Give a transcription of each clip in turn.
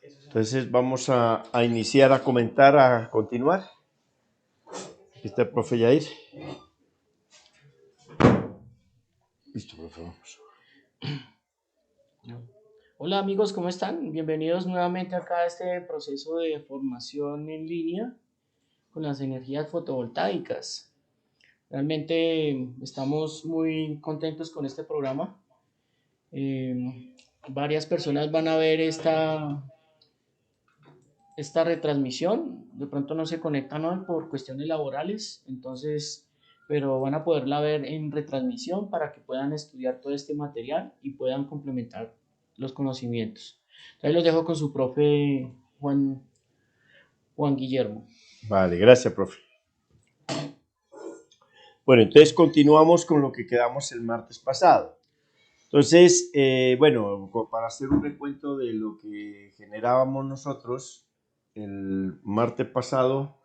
Entonces vamos a iniciar a comentar, a continuar. Aquí está el profe Yair. Listo, profe, vamos. Hola amigos, ¿cómo están? Bienvenidos nuevamente acá a este proceso de formación en línea con las energías fotovoltaicas. Realmente estamos muy contentos con este programa. Varias personas van a ver esta retransmisión. De pronto no se conectan hoy por cuestiones laborales, entonces, pero van a poderla ver en retransmisión para que puedan estudiar todo este material y puedan complementar los conocimientos. Entonces los dejo con su profe Juan Guillermo. Vale, gracias, profe. Bueno, entonces continuamos con lo que quedamos el martes pasado. Entonces, bueno, para hacer un recuento de lo que generábamos nosotros el martes pasado,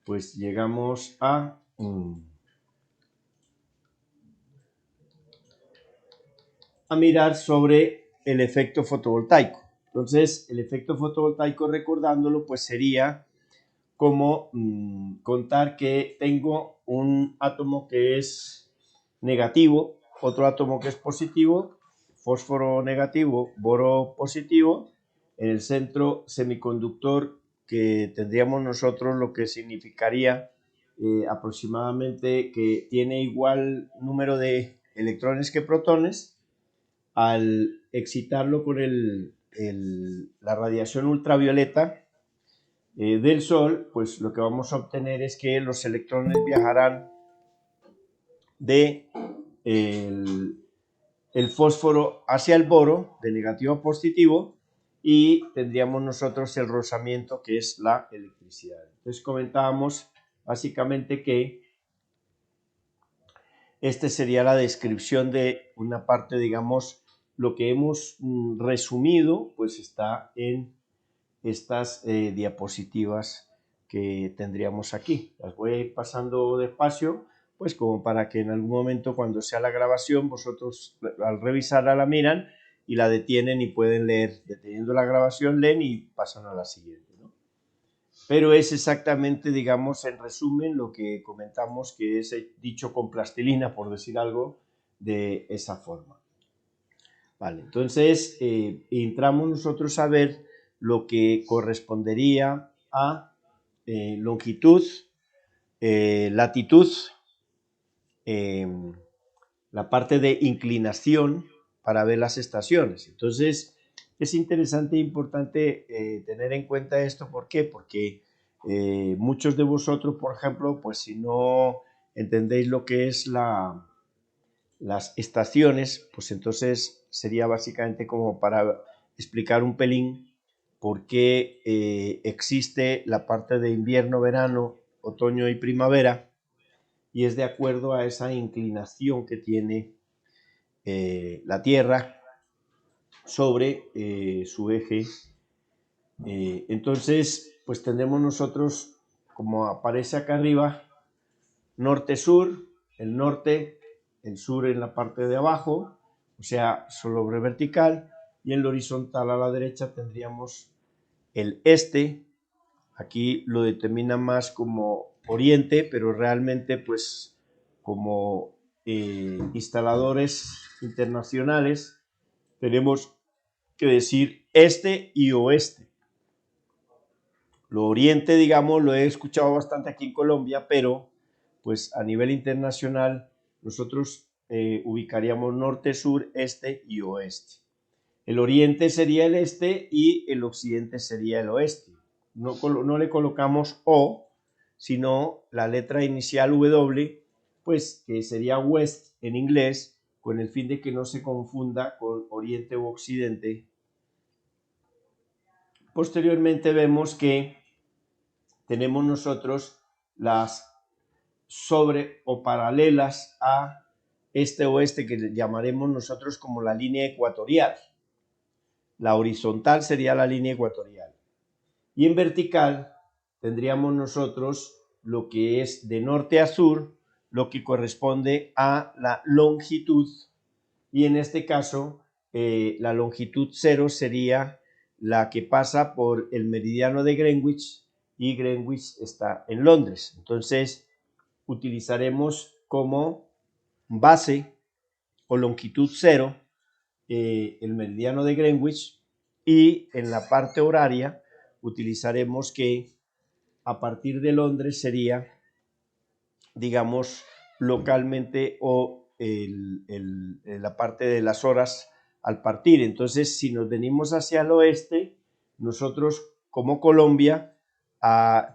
pues llegamos a mirar sobre el efecto fotovoltaico. Entonces, el efecto fotovoltaico, recordándolo, pues sería como contar que tengo un átomo que es negativo, otro átomo que es positivo, fósforo negativo, boro positivo, en el centro semiconductor que tendríamos nosotros, lo que significaría aproximadamente que tiene igual número de electrones que protones. Al excitarlo con la radiación ultravioleta del Sol, pues lo que vamos a obtener es que los electrones viajarán de el fósforo hacia el boro, de negativo a positivo, y tendríamos nosotros el rozamiento, que es la electricidad. Entonces comentábamos básicamente que esta sería la descripción de una parte, digamos, lo que hemos resumido, pues está en estas diapositivas que tendríamos aquí. Las voy a ir pasando despacio, pues como para que en algún momento, cuando sea la grabación, vosotros al revisarla la miran y la detienen y pueden leer. Deteniendo la grabación, leen y pasan a la siguiente, ¿no? Pero es exactamente, digamos, en resumen, lo que comentamos, que es dicho con plastilina, por decir algo, de esa forma. Vale, entonces entramos nosotros a ver lo que correspondería a longitud, latitud, la parte de inclinación para ver las estaciones. Entonces es interesante e importante tener en cuenta esto. ¿Por qué? Porque muchos de vosotros, por ejemplo, pues si no entendéis lo que es las estaciones, pues entonces sería básicamente como para explicar un pelín por qué existe la parte de invierno, verano, otoño y primavera, y es de acuerdo a esa inclinación que tiene la Tierra sobre su eje. Entonces, pues tenemos nosotros, como aparece acá arriba, norte-sur, el norte, el sur en la parte de abajo, o sea, sobre vertical, y en el horizontal a la derecha tendríamos el este. Aquí lo determina más como oriente, pero realmente pues como instaladores internacionales tenemos que decir este y oeste. Lo oriente, digamos, lo he escuchado bastante aquí en Colombia, pero pues a nivel internacional nosotros ubicaríamos norte, sur, este y oeste. El oriente sería el este y el occidente sería el oeste. No le colocamos O, sino la letra inicial W, pues que sería west en inglés, con el fin de que no se confunda con oriente u occidente. Posteriormente vemos que tenemos nosotros las sobre o paralelas a este-oeste, que llamaremos nosotros como la línea ecuatorial. La horizontal sería la línea ecuatorial. Y en vertical tendríamos nosotros lo que es de norte a sur, lo que corresponde a la longitud. Y en este caso, la longitud 0 sería la que pasa por el meridiano de Greenwich, y Greenwich está en Londres. Entonces utilizaremos como base o longitud 0 el meridiano de Greenwich, y en la parte horaria utilizaremos que a partir de Londres sería, digamos, localmente, o la parte de las horas al partir. Entonces, si nos venimos hacia el oeste, nosotros como Colombia,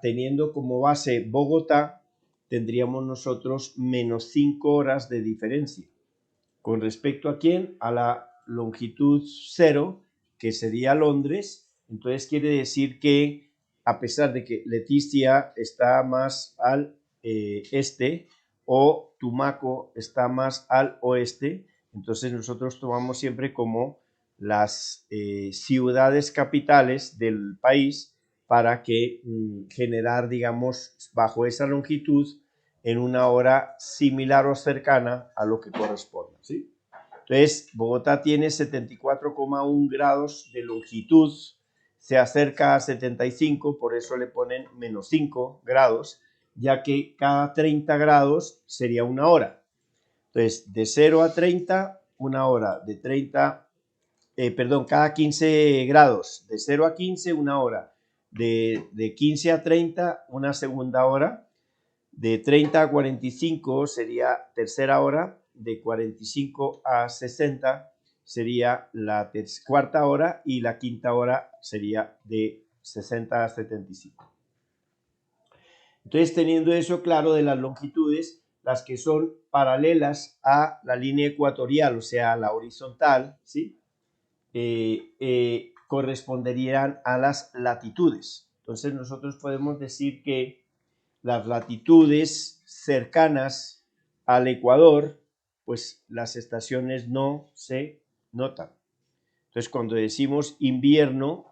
teniendo como base Bogotá, tendríamos nosotros menos 5 horas de diferencia. ¿Con respecto a quién? A la longitud 0, que sería Londres. Entonces quiere decir que, a pesar de que Leticia está más al este, o Tumaco está más al oeste, entonces nosotros tomamos siempre como las ciudades capitales del país, para que generar, digamos, bajo esa longitud, en una hora similar o cercana a lo que corresponda, ¿sí? Entonces, Bogotá tiene 74,1 grados de longitud, se acerca a 75, por eso le ponen menos 5 grados, ya que cada 30 grados sería una hora. Entonces, de 0 a 30, una hora, de 30, cada 15 grados, de 0 a 15, una hora, de 15 a 30, una segunda hora, de 30 a 45 sería tercera hora, de 45 a 60 sería la cuarta hora, y la quinta hora sería de 60 a 75. Entonces, teniendo eso claro de las longitudes, las que son paralelas a la línea ecuatorial, o sea, la horizontal, ¿sí? Corresponderían a las latitudes. Entonces, nosotros podemos decir que las latitudes cercanas al Ecuador, pues las estaciones no se notan. Entonces, cuando decimos invierno,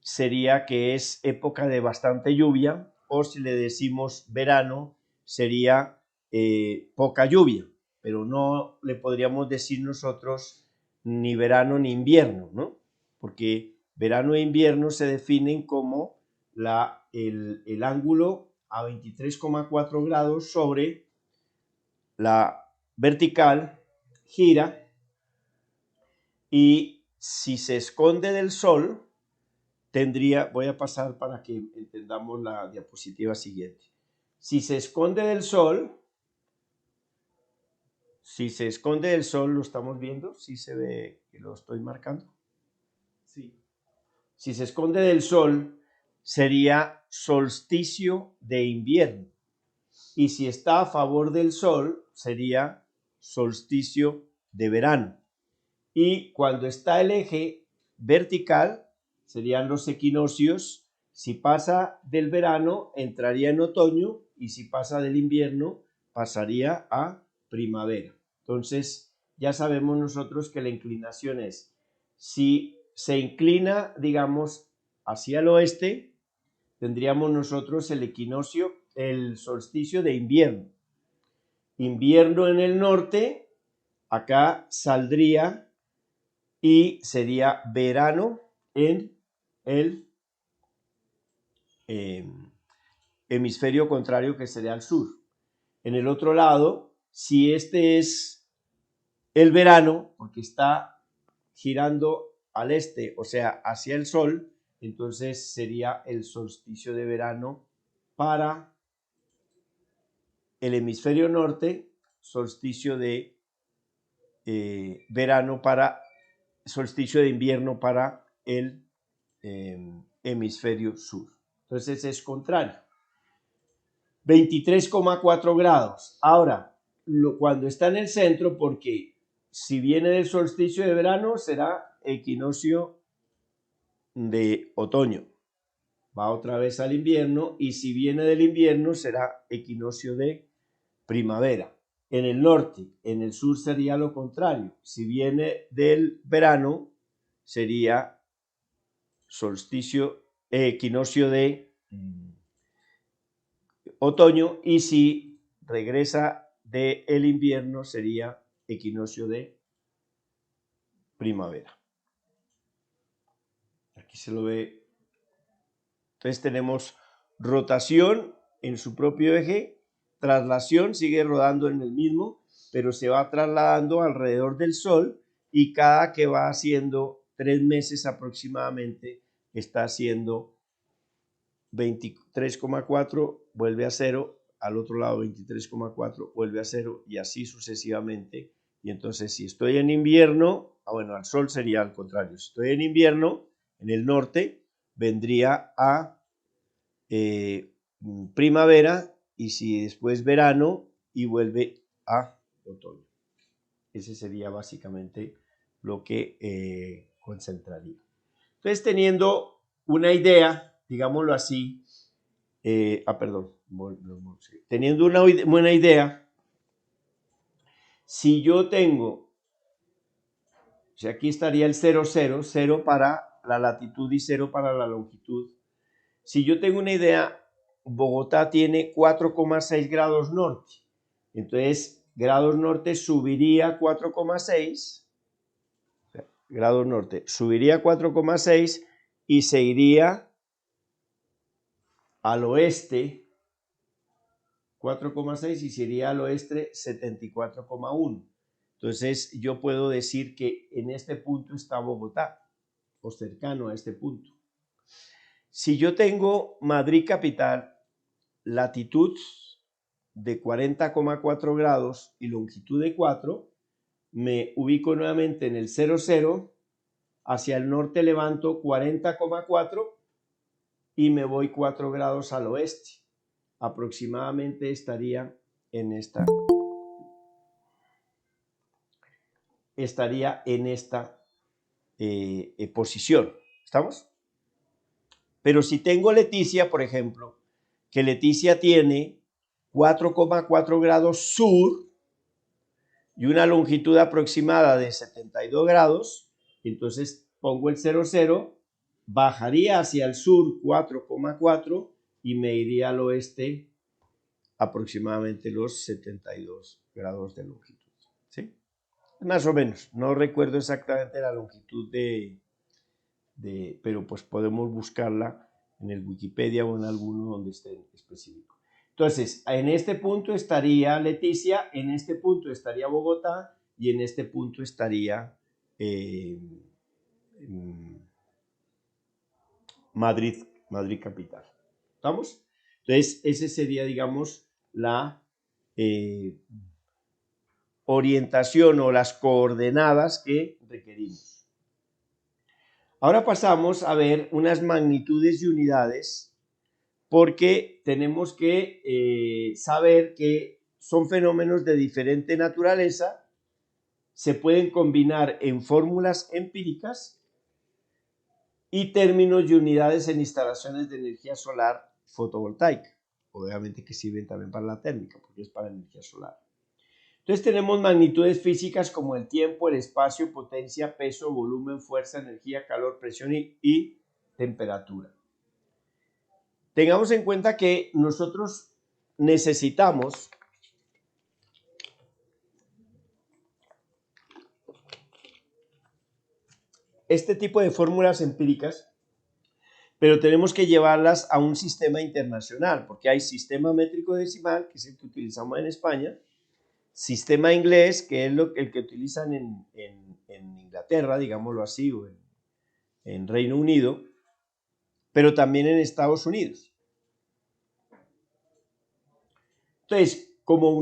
sería que es época de bastante lluvia, o si le decimos verano, sería poca lluvia, pero no le podríamos decir nosotros ni verano ni invierno, ¿no? Porque verano e invierno se definen como el ángulo a 23,4 grados sobre la vertical, gira, y si se esconde del sol, voy a pasar para que entendamos la diapositiva siguiente. Si se esconde del sol, lo estamos viendo, ¿sí se ve que lo estoy marcando? Sí. Si se esconde del sol, sería solsticio de invierno. Y si está a favor del sol, sería solsticio de verano. Y cuando está el eje vertical, serían los equinoccios. Si pasa del verano, entraría en otoño, y si pasa del invierno, pasaría a primavera. Entonces, ya sabemos nosotros que la inclinación es, si se inclina, digamos, hacia el oeste, tendríamos nosotros el equinoccio, el solsticio de invierno. Invierno en el norte, acá saldría, y sería verano en el hemisferio contrario, que sería el sur. En el otro lado, si este es el verano, porque está girando al este, o sea, hacia el sol, entonces sería el solsticio de verano para el hemisferio norte, solsticio de verano para solsticio de invierno para el hemisferio sur. Entonces es contrario. 23,4 grados. Ahora, cuando está en el centro, porque si viene del solsticio de verano, será equinoccio de otoño. Va otra vez al invierno, y si viene del invierno, será equinoccio de primavera. En el norte, en el sur sería lo contrario. Si viene del verano, sería equinoccio de otoño, y si regresa del invierno, sería equinoccio de primavera. Aquí aquí se lo ve. Entonces tenemos rotación en su propio eje, traslación sigue rodando en el mismo, pero se va trasladando alrededor del Sol y cada que va haciendo 3 meses aproximadamente está haciendo 23,4, vuelve a 0, al otro lado 23,4, vuelve a 0 y así sucesivamente. Y entonces si estoy en invierno, bueno, al Sol sería al contrario, si estoy en invierno, en el norte, vendría a primavera y si después verano y vuelve a otoño. Ese sería básicamente lo que concentraría. Entonces, teniendo una idea, digámoslo así, teniendo una buena idea, si yo tengo, o sea, aquí estaría el 0, 0, 0 para la latitud y 0 para la longitud. Si yo tengo una idea, Bogotá tiene 4,6 grados norte. Entonces, grados norte subiría 4,6. Grados norte subiría 4,6 y se iría al oeste 4,6 y se iría al oeste 74,1. Entonces, yo puedo decir que en este punto está Bogotá o cercano a este punto. Si yo tengo Madrid capital, latitud de 40,4 grados y longitud de 4, me ubico nuevamente en el 0, 0, hacia el norte levanto 40,4 y me voy 4 grados al oeste. Aproximadamente estaría en esta posición. ¿Estamos? Pero si tengo Leticia, por ejemplo, que Leticia tiene 4,4 grados sur y una longitud aproximada de 72 grados, entonces pongo el 0, 0, bajaría hacia el sur 4,4 y me iría al oeste aproximadamente los 72 grados de longitud. ¿Sí? Más o menos, no recuerdo exactamente la longitud pero pues podemos buscarla en el Wikipedia o en alguno donde esté específico. Entonces, en este punto estaría Leticia, en este punto estaría Bogotá y en este punto estaría Madrid capital. ¿Estamos? Entonces, ese sería, digamos, la orientación o las coordenadas que requerimos. Ahora pasamos a ver unas magnitudes y unidades porque tenemos que saber que son fenómenos de diferente naturaleza, se pueden combinar en fórmulas empíricas y términos y unidades en instalaciones de energía solar fotovoltaica, obviamente que sirven también para la térmica porque es para energía solar. Entonces tenemos magnitudes físicas como el tiempo, el espacio, potencia, peso, volumen, fuerza, energía, calor, presión y temperatura. Tengamos en cuenta que nosotros necesitamos este tipo de fórmulas empíricas, pero tenemos que llevarlas a un sistema internacional, porque hay sistema métrico decimal, que es el que utilizamos en España, sistema inglés, que es el que utilizan en Inglaterra, digámoslo así, o en Reino Unido, pero también en Estados Unidos. Entonces, como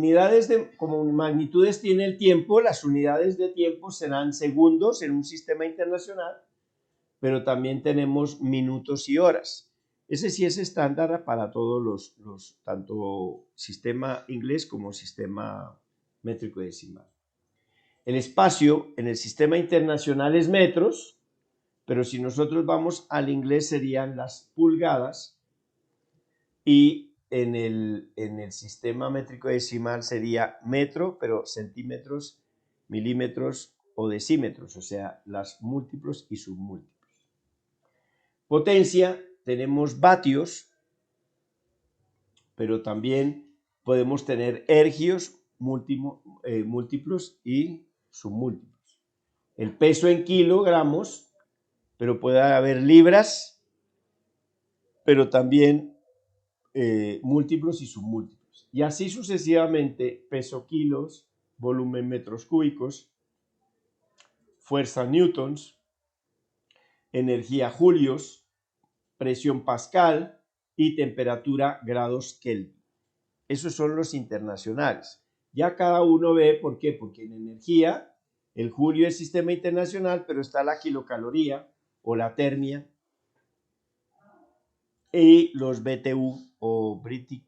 magnitudes tiene el tiempo, las unidades de tiempo serán segundos en un sistema internacional, pero también tenemos minutos y horas. Ese sí es estándar para todos tanto sistema inglés como sistema métrico decimal. El espacio en el sistema internacional es metros, pero si nosotros vamos al inglés serían las pulgadas y en el sistema métrico decimal sería metro, pero centímetros, milímetros o decímetros, o sea, las múltiplos y submúltiplos. Potencia, tenemos vatios, pero también podemos tener ergios, múltiplos y submúltiplos. El peso en kilogramos pero puede haber libras, pero también múltiplos y submúltiplos. Y así sucesivamente, peso kilos, volumen metros cúbicos, fuerza newtons, energía julios, presión pascal y temperatura grados Kelvin. Esos son los internacionales. Ya cada uno ve por qué, porque en energía el julio es sistema internacional, pero está la kilocaloría o la termia y los BTU o Britain's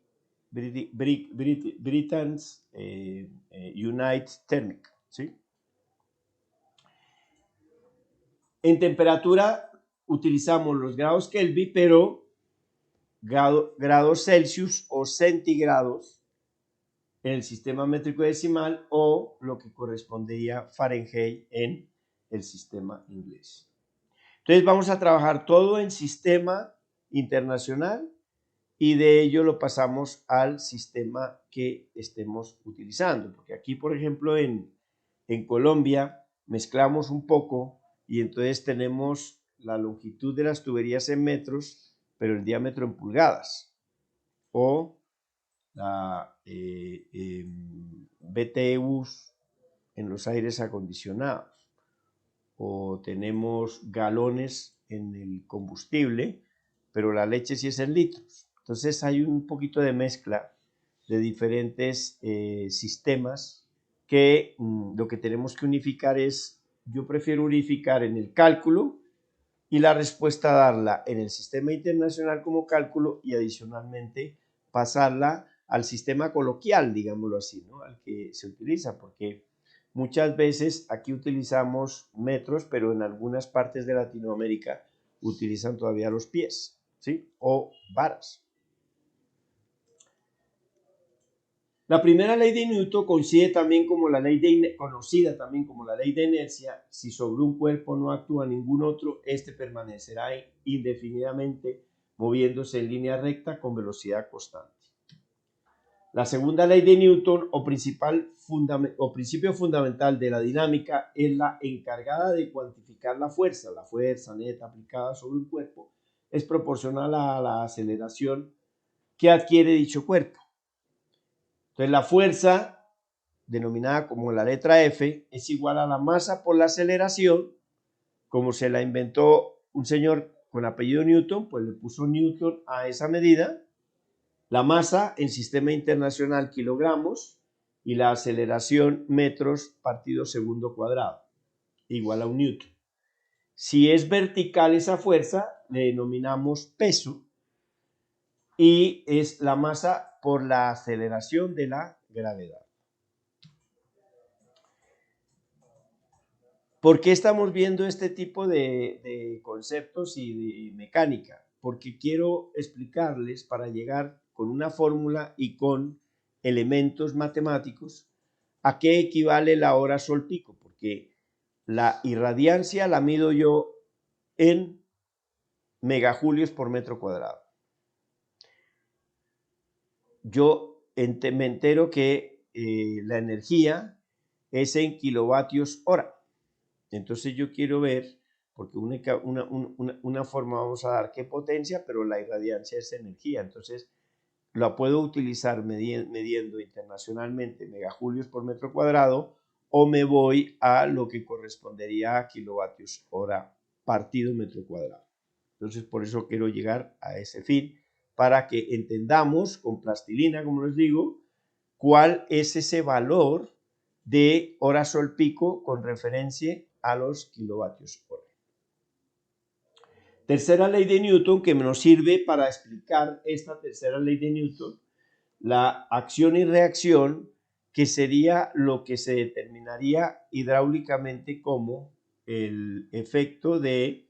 United Thermic, ¿sí? En temperatura utilizamos los grados Kelvin, pero grados Celsius o centígrados en el sistema métrico decimal o lo que correspondería Fahrenheit en el sistema inglés. Entonces vamos a trabajar todo en sistema internacional y de ello lo pasamos al sistema que estemos utilizando. Porque aquí, por ejemplo, en Colombia mezclamos un poco y entonces tenemos la longitud de las tuberías en metros, pero el diámetro en pulgadas. O la BTUs en los aires acondicionados. O tenemos galones en el combustible, pero la leche sí es en litros. Entonces hay un poquito de mezcla de diferentes sistemas que lo que tenemos que unificar es, yo prefiero unificar en el cálculo y la respuesta darla en el sistema internacional como cálculo y adicionalmente pasarla al sistema coloquial, digámoslo así, ¿no? Al que se utiliza, porque muchas veces aquí utilizamos metros, pero en algunas partes de Latinoamérica utilizan todavía los pies, ¿sí? O varas. La primera ley de Newton conocida también como la ley de inercia. Si sobre un cuerpo no actúa ningún otro, este permanecerá indefinidamente moviéndose en línea recta con velocidad constante. La segunda ley de Newton o principio fundamental de la dinámica es la encargada de cuantificar la fuerza. La fuerza neta aplicada sobre un cuerpo es proporcional a la aceleración que adquiere dicho cuerpo. Entonces la fuerza, denominada como la letra F, es igual a la masa por la aceleración, como se la inventó un señor con apellido Newton, pues le puso Newton a esa medida, la masa en sistema internacional kilogramos y la aceleración metros partido segundo cuadrado, igual a un Newton. Si es vertical esa fuerza, le denominamos peso y es la masa por la aceleración de la gravedad. ¿Por qué estamos viendo este tipo de conceptos y de mecánica? Porque quiero explicarles para llegar con una fórmula y con elementos matemáticos a qué equivale la hora sol pico, porque la irradiancia la mido yo en megajulios por metro cuadrado. Yo me entero que la energía es en kilovatios hora. Entonces yo quiero ver, porque una forma vamos a dar qué potencia, pero la irradiancia es energía. Entonces la puedo utilizar midiendo internacionalmente megajulios por metro cuadrado o me voy a lo que correspondería a kilovatios hora partido metro cuadrado. Entonces por eso quiero llegar a ese fin para que entendamos con plastilina, como les digo, cuál es ese valor de hora sol pico con referencia a los kilovatios hora. Tercera ley de Newton que nos sirve para explicar esta tercera ley de Newton, la acción y reacción, que sería lo que se determinaría hidráulicamente como el efecto de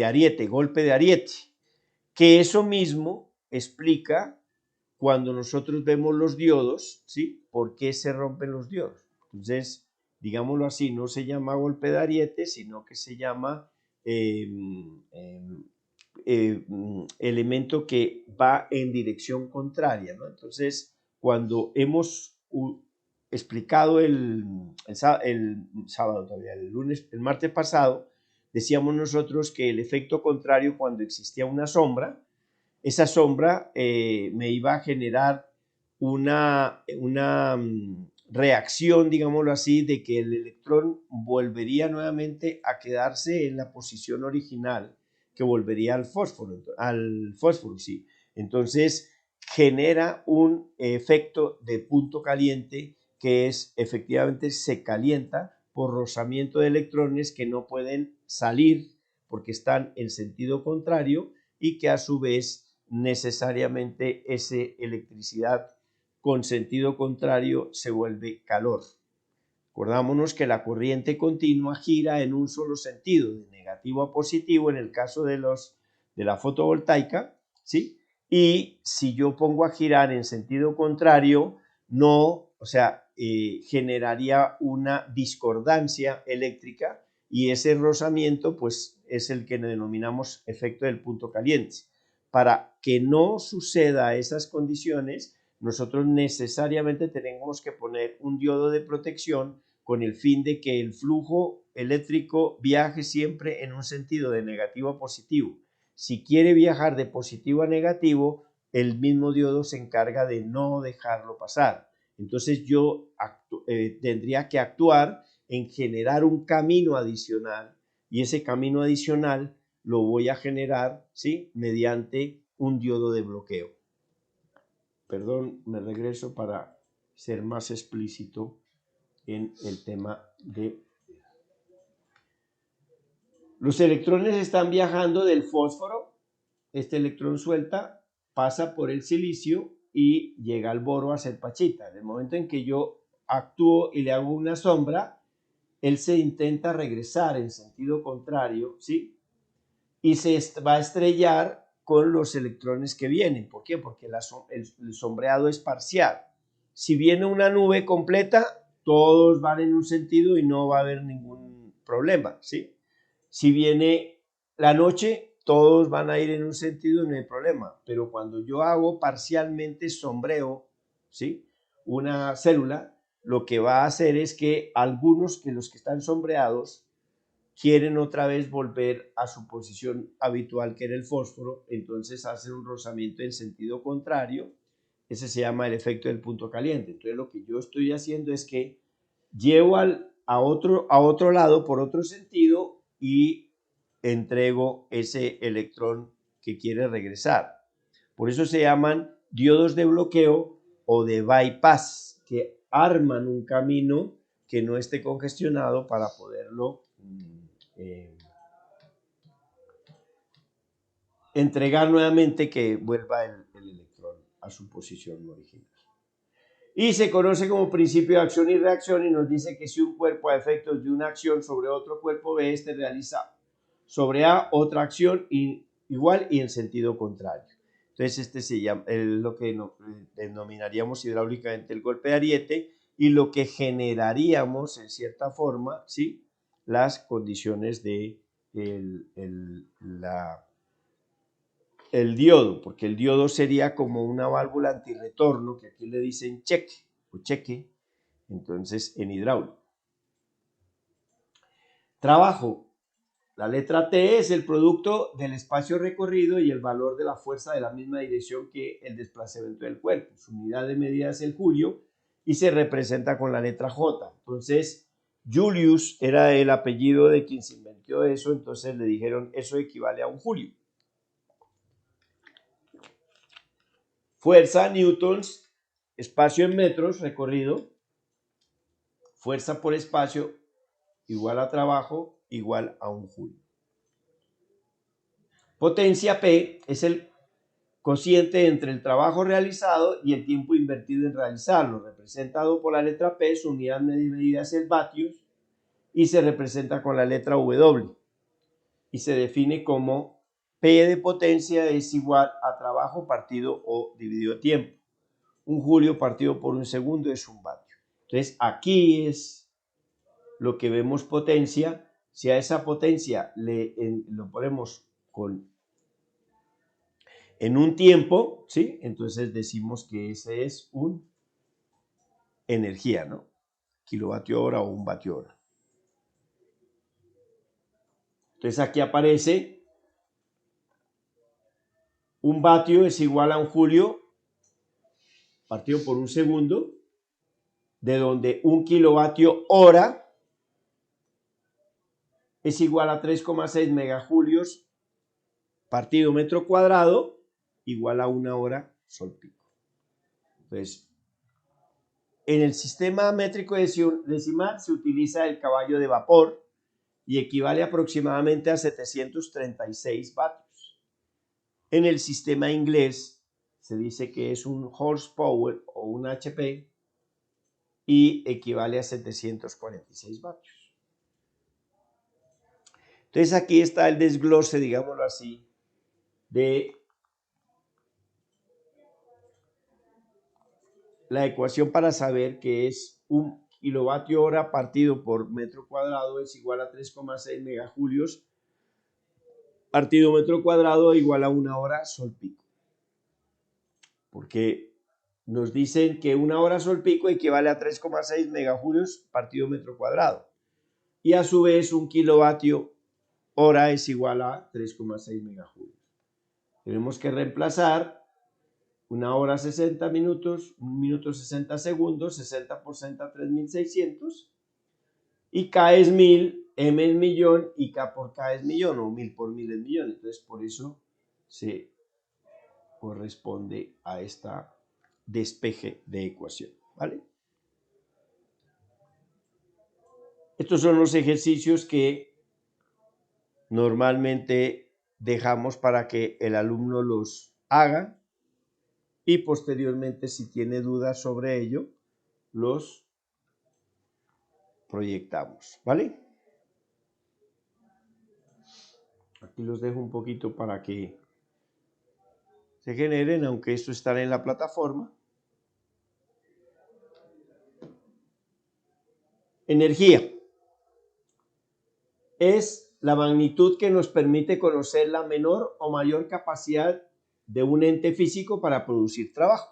ariete, golpe de ariete, que eso mismo explica cuando nosotros vemos los diodos, ¿sí? ¿Por qué se rompen los diodos? Entonces, digámoslo así, no se llama golpe de ariete, sino que se llama elemento que va en dirección contraria, ¿no? Entonces, cuando hemos explicado el sábado todavía, el lunes, el martes pasado, decíamos nosotros que el efecto contrario, cuando existía una sombra, esa sombra me iba a generar una reacción, digámoslo así, de que el electrón volvería nuevamente a quedarse en la posición original, que volvería al fósforo, sí. Entonces genera un efecto de punto caliente que es efectivamente se calienta por rozamiento de electrones que no pueden salir porque están en sentido contrario y que a su vez necesariamente esa electricidad con sentido contrario se vuelve calor. Acordémonos que la corriente continua gira en un solo sentido, de negativo a positivo en el caso de la fotovoltaica, ¿sí? Y si yo pongo a girar en sentido contrario, no, o sea, generaría una discordancia eléctrica y ese rozamiento pues es el que denominamos efecto del punto caliente. Para que no suceda esas condiciones, nosotros necesariamente tenemos que poner un diodo de protección con el fin de que el flujo eléctrico viaje siempre en un sentido de negativo a positivo. Si quiere viajar de positivo a negativo, el mismo diodo se encarga de no dejarlo pasar. Entonces yo tendría que actuar en generar un camino adicional y ese camino adicional lo voy a generar, ¿sí?, mediante un diodo de bloqueo. Perdón, me regreso para ser más explícito en el tema de... Los electrones están viajando del fósforo, este electrón suelta, pasa por el silicio y llega al boro a ser pachita. En el momento en que yo actúo y le hago una sombra, él se intenta regresar en sentido contrario, ¿sí? Y se va a estrellar con los electrones que vienen. ¿Por qué? Porque el sombreado es parcial. Si viene una nube completa, todos van en un sentido y no va a haber ningún problema, ¿sí? Si viene la noche, todos van a ir en un sentido y no hay problema. Pero cuando yo hago parcialmente sombreo, ¿sí?, una célula, lo que va a hacer es que los que están sombreados, quieren otra vez volver a su posición habitual, que era el fósforo, entonces hacen un rozamiento en sentido contrario. Ese se llama el efecto del punto caliente. Entonces lo que yo estoy haciendo es que llevo a otro lado por otro sentido y entrego ese electrón que quiere regresar. Por eso se llaman diodos de bloqueo o de bypass, que arman un camino que no esté congestionado para poderlo entregar nuevamente, que vuelva el electrón a su posición original. Y se conoce como principio de acción y reacción y nos dice que si un cuerpo a efectos de una acción sobre otro cuerpo B, este realiza sobre A otra acción igual y en sentido contrario. Entonces este se llama, lo que denominaríamos hidráulicamente el golpe de ariete y lo que generaríamos en cierta forma, ¿sí?, las condiciones de el diodo, porque el diodo sería como una válvula antirretorno, que aquí le dicen cheque o cheque, entonces en hidráulico. Trabajo. La letra T es el producto del espacio recorrido y el valor de la fuerza de la misma dirección que el desplazamiento del cuerpo. Su unidad de medida es el julio y se representa con la letra J. Entonces, Julius era el apellido de quien se inventó eso, entonces le dijeron eso equivale a un julio. Fuerza, newtons, espacio en metros recorrido, fuerza por espacio igual a trabajo igual a un julio. Potencia P es el cociente entre el trabajo realizado y el tiempo invertido en realizarlo, representado por la letra P. Su unidad de medida es el vatios y se representa con la letra W y se define como P de potencia es igual a trabajo partido o dividido tiempo. Un julio partido por un segundo es un vatio. Entonces aquí es lo que vemos potencia. Si a esa potencia lo ponemos en un tiempo, ¿sí?, entonces decimos que ese es un energía, ¿no? Kilovatio hora o un vatio hora. Entonces aquí aparece un vatio es igual a un julio partido por un segundo, de donde un kilovatio hora es igual a 3,6 megajulios partido metro cuadrado igual a una hora sol pico. Entonces, en el sistema métrico decimal se utiliza el caballo de vapor y equivale aproximadamente a 736 vatios. En el sistema inglés se dice que es un horsepower o un HP y equivale a 746 vatios. Entonces aquí está el desglose, digámoslo así, de la ecuación para saber que es un kilovatio hora partido por metro cuadrado es igual a 3,6 megajulios partido metro cuadrado igual a una hora sol pico. Porque nos dicen que una hora sol pico equivale a 3,6 megajulios partido metro cuadrado. Y a su vez un kilovatio hora es igual a 3,6 megajulios. Tenemos que reemplazar una hora 60 minutos, un minuto 60 segundos, 60 por 60 3600 y K es 1000, M es millón y K por K es millón o 1000 por 1000 es millón. Entonces por eso se corresponde a esta despeje de ecuación, ¿vale? Estos son los ejercicios que normalmente dejamos para que el alumno los haga y posteriormente, si tiene dudas sobre ello, los proyectamos, ¿vale? Aquí los dejo un poquito para que se generen, aunque esto está en la plataforma. Energía es la magnitud que nos permite conocer la menor o mayor capacidad de un ente físico para producir trabajo.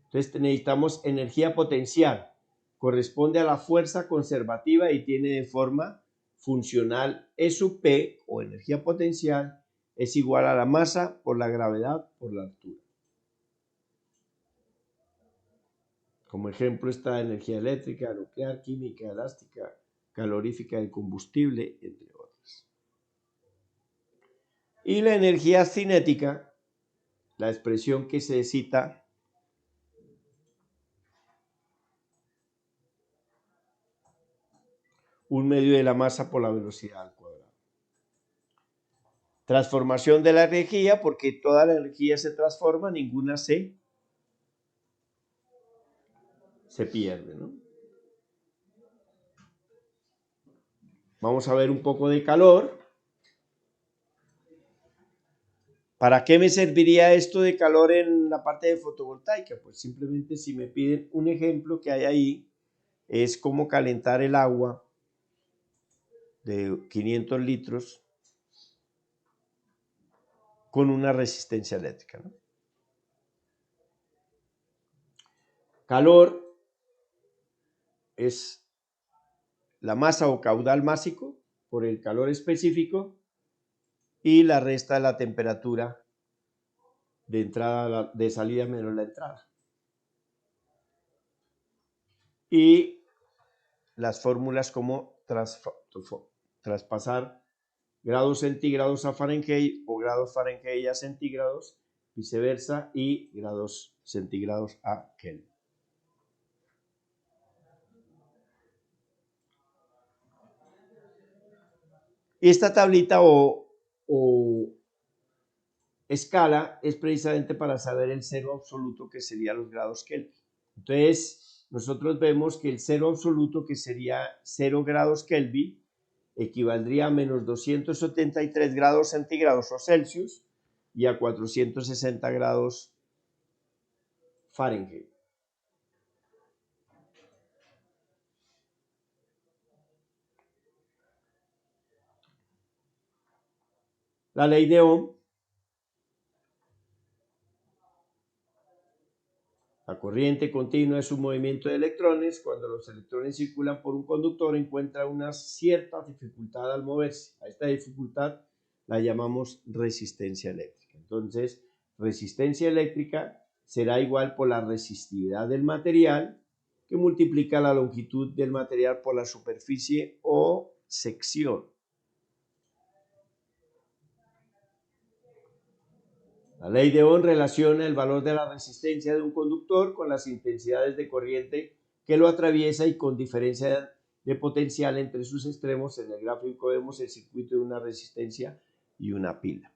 Entonces necesitamos energía potencial. Corresponde a la fuerza conservativa y tiene de forma funcional E sub P o energía potencial es igual a la masa por la gravedad por la altura. Como ejemplo está energía eléctrica, nuclear, química, elástica, calorífica del combustible, entre otras. Y la energía cinética, la expresión que se cita un medio de la masa por la velocidad al cuadrado. Transformación de la energía, porque toda la energía se transforma, ninguna se pierde, ¿no? Vamos a ver un poco de calor. ¿Para qué me serviría esto de calor en la parte de fotovoltaica? Pues simplemente si me piden un ejemplo que hay ahí, es cómo calentar el agua de 500 litros con una resistencia eléctrica, ¿no? Calor es la masa o caudal másico por el calor específico y la resta de la temperatura de entrada, de salida menos la entrada. Y las fórmulas como traspasar grados centígrados a Fahrenheit o grados Fahrenheit a centígrados, viceversa, y grados centígrados a Kelvin. Esta tablita o escala es precisamente para saber el cero absoluto, que sería los grados Kelvin. Entonces, nosotros vemos que el cero absoluto, que sería 0 grados Kelvin, equivaldría a menos 273 grados centígrados o Celsius y a 460 grados Fahrenheit. La ley de Ohm, ¿de acuerdo? Corriente continua es un movimiento de electrones. Cuando los electrones circulan por un conductor encuentra una cierta dificultad al moverse. A esta dificultad la llamamos resistencia eléctrica. Entonces, resistencia eléctrica será igual por la resistividad del material, que multiplica la longitud del material por la superficie o sección. La ley de Ohm relaciona el valor de la resistencia de un conductor con las intensidades de corriente que lo atraviesa y con diferencia de potencial entre sus extremos. En el gráfico vemos el circuito de una resistencia y una pila.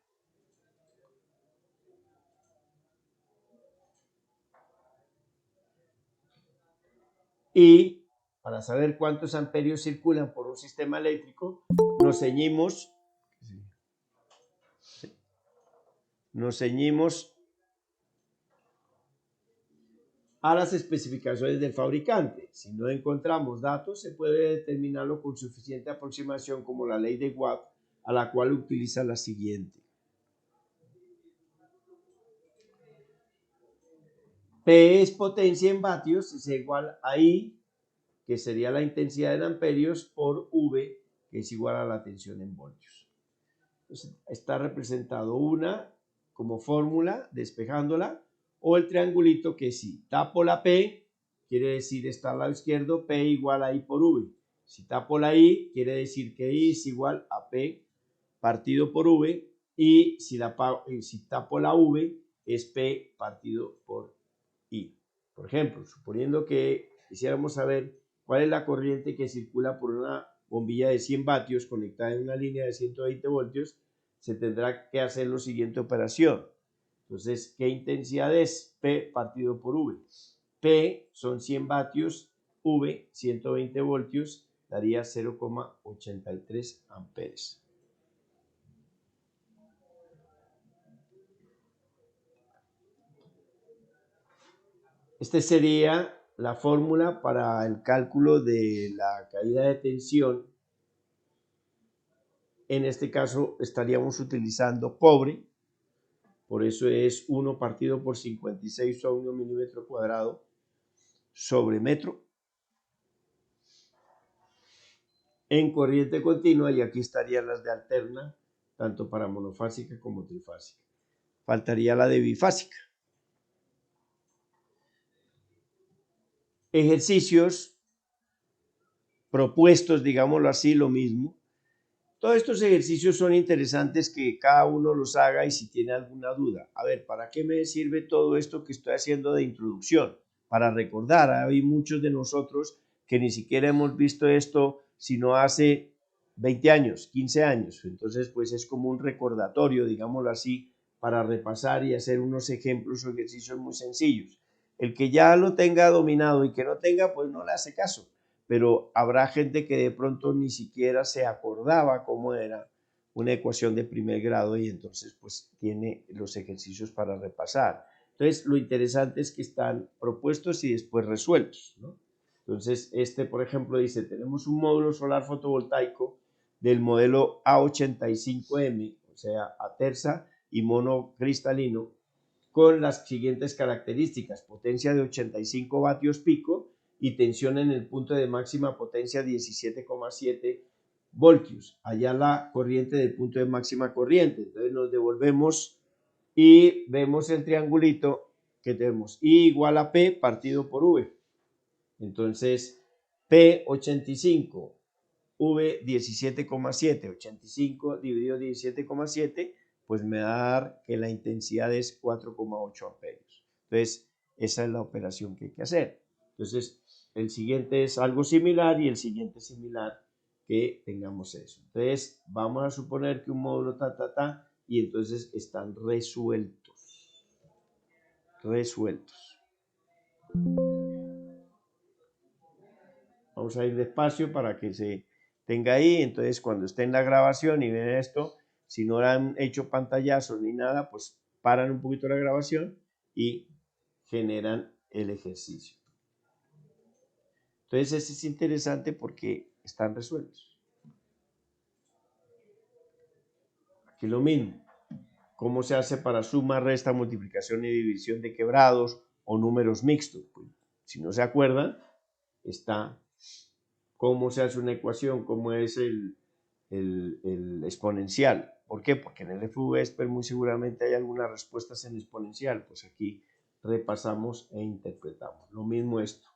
Y para saber cuántos amperios circulan por un sistema eléctrico, nos ceñimos a las especificaciones del fabricante. Si no encontramos datos, se puede determinarlo con suficiente aproximación, como la ley de Watt, a la cual utiliza la siguiente. P es potencia en vatios, es igual a I, que sería la intensidad en amperios, por V, que es igual a la tensión en voltios. Entonces, está representado una como fórmula, despejándola, o el triangulito, que si tapo la P, quiere decir está al lado izquierdo, P igual a I por V. Si tapo la I, quiere decir que I es igual a P partido por V, y si tapo la V, es P partido por I. Por ejemplo, suponiendo que quisiéramos saber cuál es la corriente que circula por una bombilla de 100 vatios conectada en una línea de 120 voltios, se tendrá que hacer la siguiente operación. Entonces, ¿qué intensidad es? P partido por V. P son 100 vatios, V 120 voltios, daría 0,83 amperes. Esta sería la fórmula para el cálculo de la caída de tensión. En este caso estaríamos utilizando cobre, por eso es 1 partido por 56 ohmios milímetro cuadrado sobre metro. En corriente continua, y aquí estarían las de alterna, tanto para monofásica como trifásica. Faltaría la de bifásica. Ejercicios propuestos, digámoslo así, lo mismo. Todos estos ejercicios son interesantes que cada uno los haga, y si tiene alguna duda, a ver, ¿para qué me sirve todo esto que estoy haciendo de introducción? Para recordar, hay muchos de nosotros que ni siquiera hemos visto esto sino hace 20 años, 15 años, entonces pues es como un recordatorio, digámoslo así, para repasar y hacer unos ejemplos o ejercicios muy sencillos. El que ya lo tenga dominado y que no tenga, pues no le hace caso. Pero habrá gente que de pronto ni siquiera se acordaba cómo era una ecuación de primer grado, y entonces pues tiene los ejercicios para repasar. Entonces lo interesante es que están propuestos y después resueltos, ¿no? Entonces por ejemplo dice, tenemos un módulo solar fotovoltaico del modelo A85M, o sea, aterza y monocristalino, con las siguientes características: potencia de 85 vatios pico y tensión en el punto de máxima potencia 17,7 voltios. Allá la corriente del punto de máxima corriente. Entonces nos devolvemos y vemos el triangulito que tenemos: I igual a P partido por V. Entonces P 85, V 17,7, 85 dividido 17,7, pues me va a dar que la intensidad es 4,8 amperios. Entonces esa es la operación que hay que hacer. Entonces el siguiente es algo similar, y el siguiente es similar, que tengamos eso. Entonces vamos a suponer que un módulo y entonces están resueltos. Vamos a ir despacio para que se tenga ahí. Entonces cuando esté en la grabación y ven esto, si no han hecho pantallazos ni nada, pues paran un poquito la grabación y generan el ejercicio. Entonces ese es interesante porque están resueltos. Aquí lo mismo. ¿Cómo se hace para suma, resta, multiplicación y división de quebrados o números mixtos. Pues, si no se acuerdan, está cómo se hace una ecuación, cómo es el exponencial. ¿Por qué? Porque en el FVSPER muy seguramente hay algunas respuestas en exponencial. Pues aquí repasamos e interpretamos. Lo mismo esto.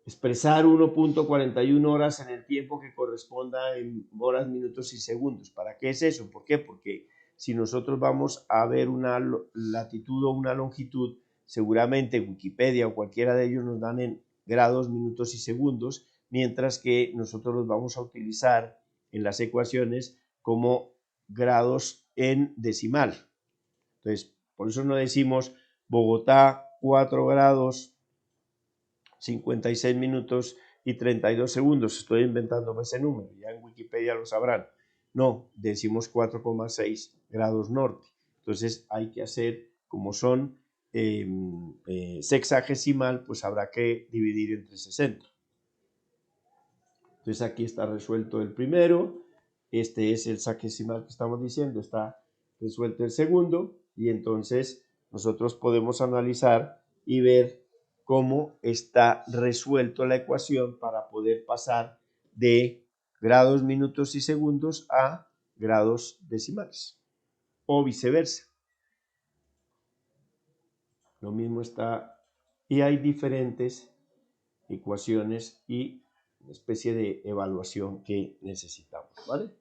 Expresar 1.41 horas en el tiempo que corresponda en horas, minutos y segundos. ¿Para qué es eso? ¿Por qué? Porque si nosotros vamos a ver una latitud o una longitud, seguramente Wikipedia o cualquiera de ellos nos dan en grados, minutos y segundos, mientras que nosotros los vamos a utilizar en las ecuaciones como grados en decimal. Entonces, por eso no decimos Bogotá 4 grados 56 minutos y 32 segundos. Estoy inventándome ese número, ya en Wikipedia lo sabrán. No, decimos 4,6 grados norte. Entonces hay que hacer, como son sexagesimal, pues habrá que dividir entre 60. Entonces aquí está resuelto el primero, este es el sexagesimal que estamos diciendo, está resuelto el segundo, y entonces nosotros podemos analizar y ver cómo está resuelto la ecuación para poder pasar de grados, minutos y segundos a grados decimales, o viceversa. Lo mismo está, y hay diferentes ecuaciones y una especie de evaluación que necesitamos, ¿vale?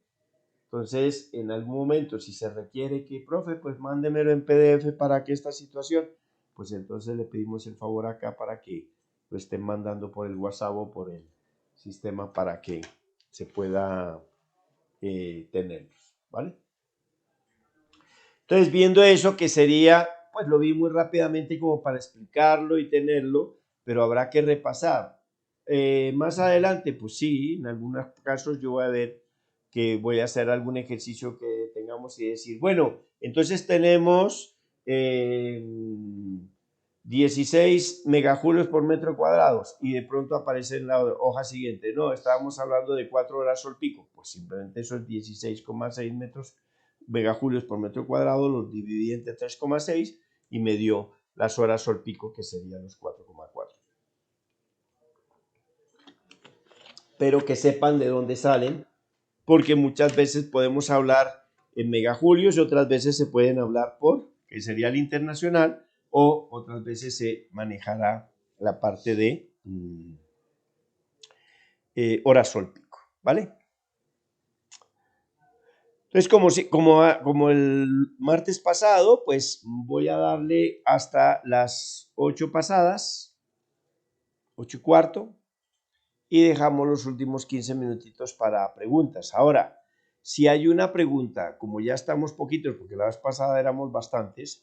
Entonces, en algún momento, si se requiere que, profe, pues mándemelo en PDF para que esta situación, pues entonces le pedimos el favor acá para que lo estén mandando por el WhatsApp o por el sistema para que se pueda tenerlos, ¿vale? Entonces, viendo eso, que sería, pues lo vi muy rápidamente como para explicarlo y tenerlo, pero habrá que repasar. Más adelante, pues sí, en algunos casos yo voy a ver que voy a hacer algún ejercicio que tengamos y decir, bueno, entonces tenemos 16 megajulios por metro cuadrado y de pronto aparece en la hoja siguiente, no, estábamos hablando de 4 horas sol pico, pues simplemente eso es 16,6 megajulios por metro cuadrado, los dividí entre 3,6 y me dio las horas sol pico, que serían los 4,4. Pero que sepan de dónde salen, porque muchas veces podemos hablar en megajulios y otras veces se pueden hablar por, que sería el internacional, o otras veces se manejará la parte de horas sol pico, ¿vale? Entonces, como el martes pasado, pues voy a darle hasta las 8 pasadas, 8:15, y dejamos los últimos 15 minutitos para preguntas. Ahora, si hay una pregunta, como ya estamos poquitos, porque la vez pasada éramos bastantes,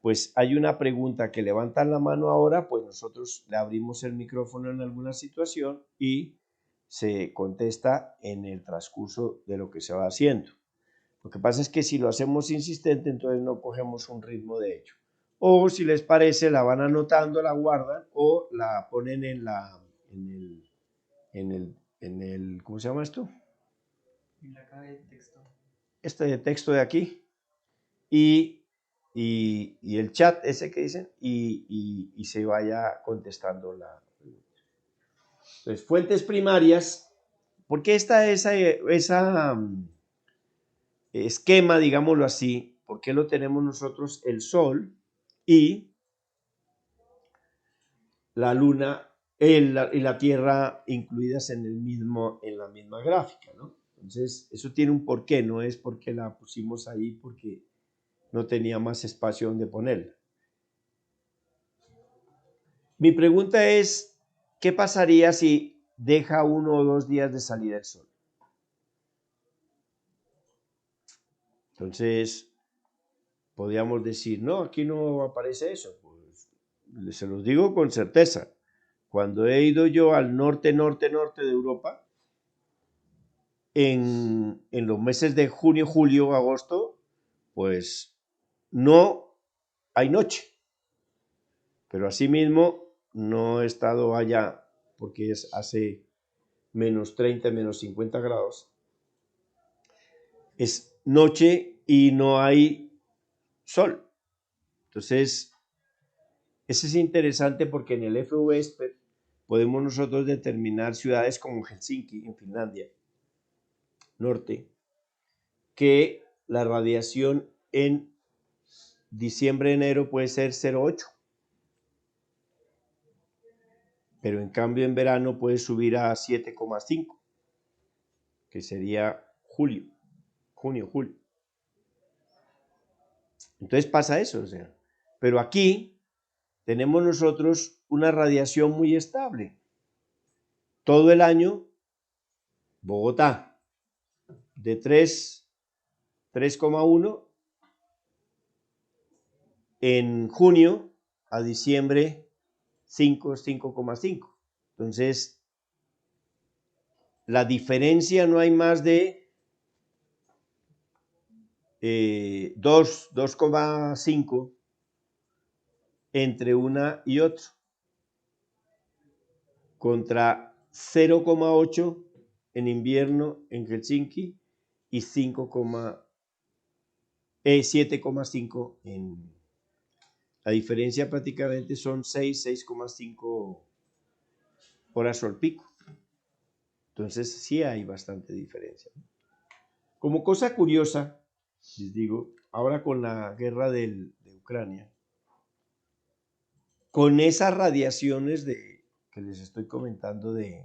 pues hay una pregunta que levantan la mano ahora, pues nosotros le abrimos el micrófono en alguna situación y se contesta en el transcurso de lo que se va haciendo. Lo que pasa es que si lo hacemos insistente, entonces no cogemos un ritmo de ello. O si les parece, la van anotando, la guardan o la ponen en ¿cómo se llama esto? En la caja de texto. Este de texto de aquí. Y el chat ese que dicen y se vaya contestando la pregunta. Entonces, fuentes primarias, porque esa esquema, digámoslo así, ¿por qué lo tenemos nosotros el Sol y la Luna y la Tierra incluidas en la misma gráfica, ¿no? Entonces, eso tiene un porqué, no es porque la pusimos ahí porque no tenía más espacio donde ponerla. Mi pregunta es, ¿qué pasaría si deja 1 o 2 días de salir el Sol? Entonces, podríamos decir, no, aquí no aparece eso. Pues se los digo con certeza. Cuando he ido yo al norte de Europa, en los meses de junio, julio, agosto, pues no hay noche. Pero asimismo, no he estado allá porque hace menos 30, menos 50 grados. Es noche y no hay sol. Entonces, Ese es interesante porque en el FVSPET podemos nosotros determinar ciudades como Helsinki, en Finlandia, norte, que la radiación en diciembre-enero puede ser 0,8, pero en cambio en verano puede subir a 7,5, que sería junio, julio. Entonces pasa eso, o sea, pero aquí tenemos nosotros una radiación muy estable. Todo el año, Bogotá, de 3,1, en junio a diciembre 5,5. Entonces, la diferencia no hay más de 2,5 entre una y otra, contra 0,8 en invierno en Helsinki y 7,5 en... La diferencia prácticamente son 6,5 horas sol pico. Entonces sí hay bastante diferencia. Como cosa curiosa, les digo, ahora con la guerra de Ucrania, con esas radiaciones que les estoy comentando de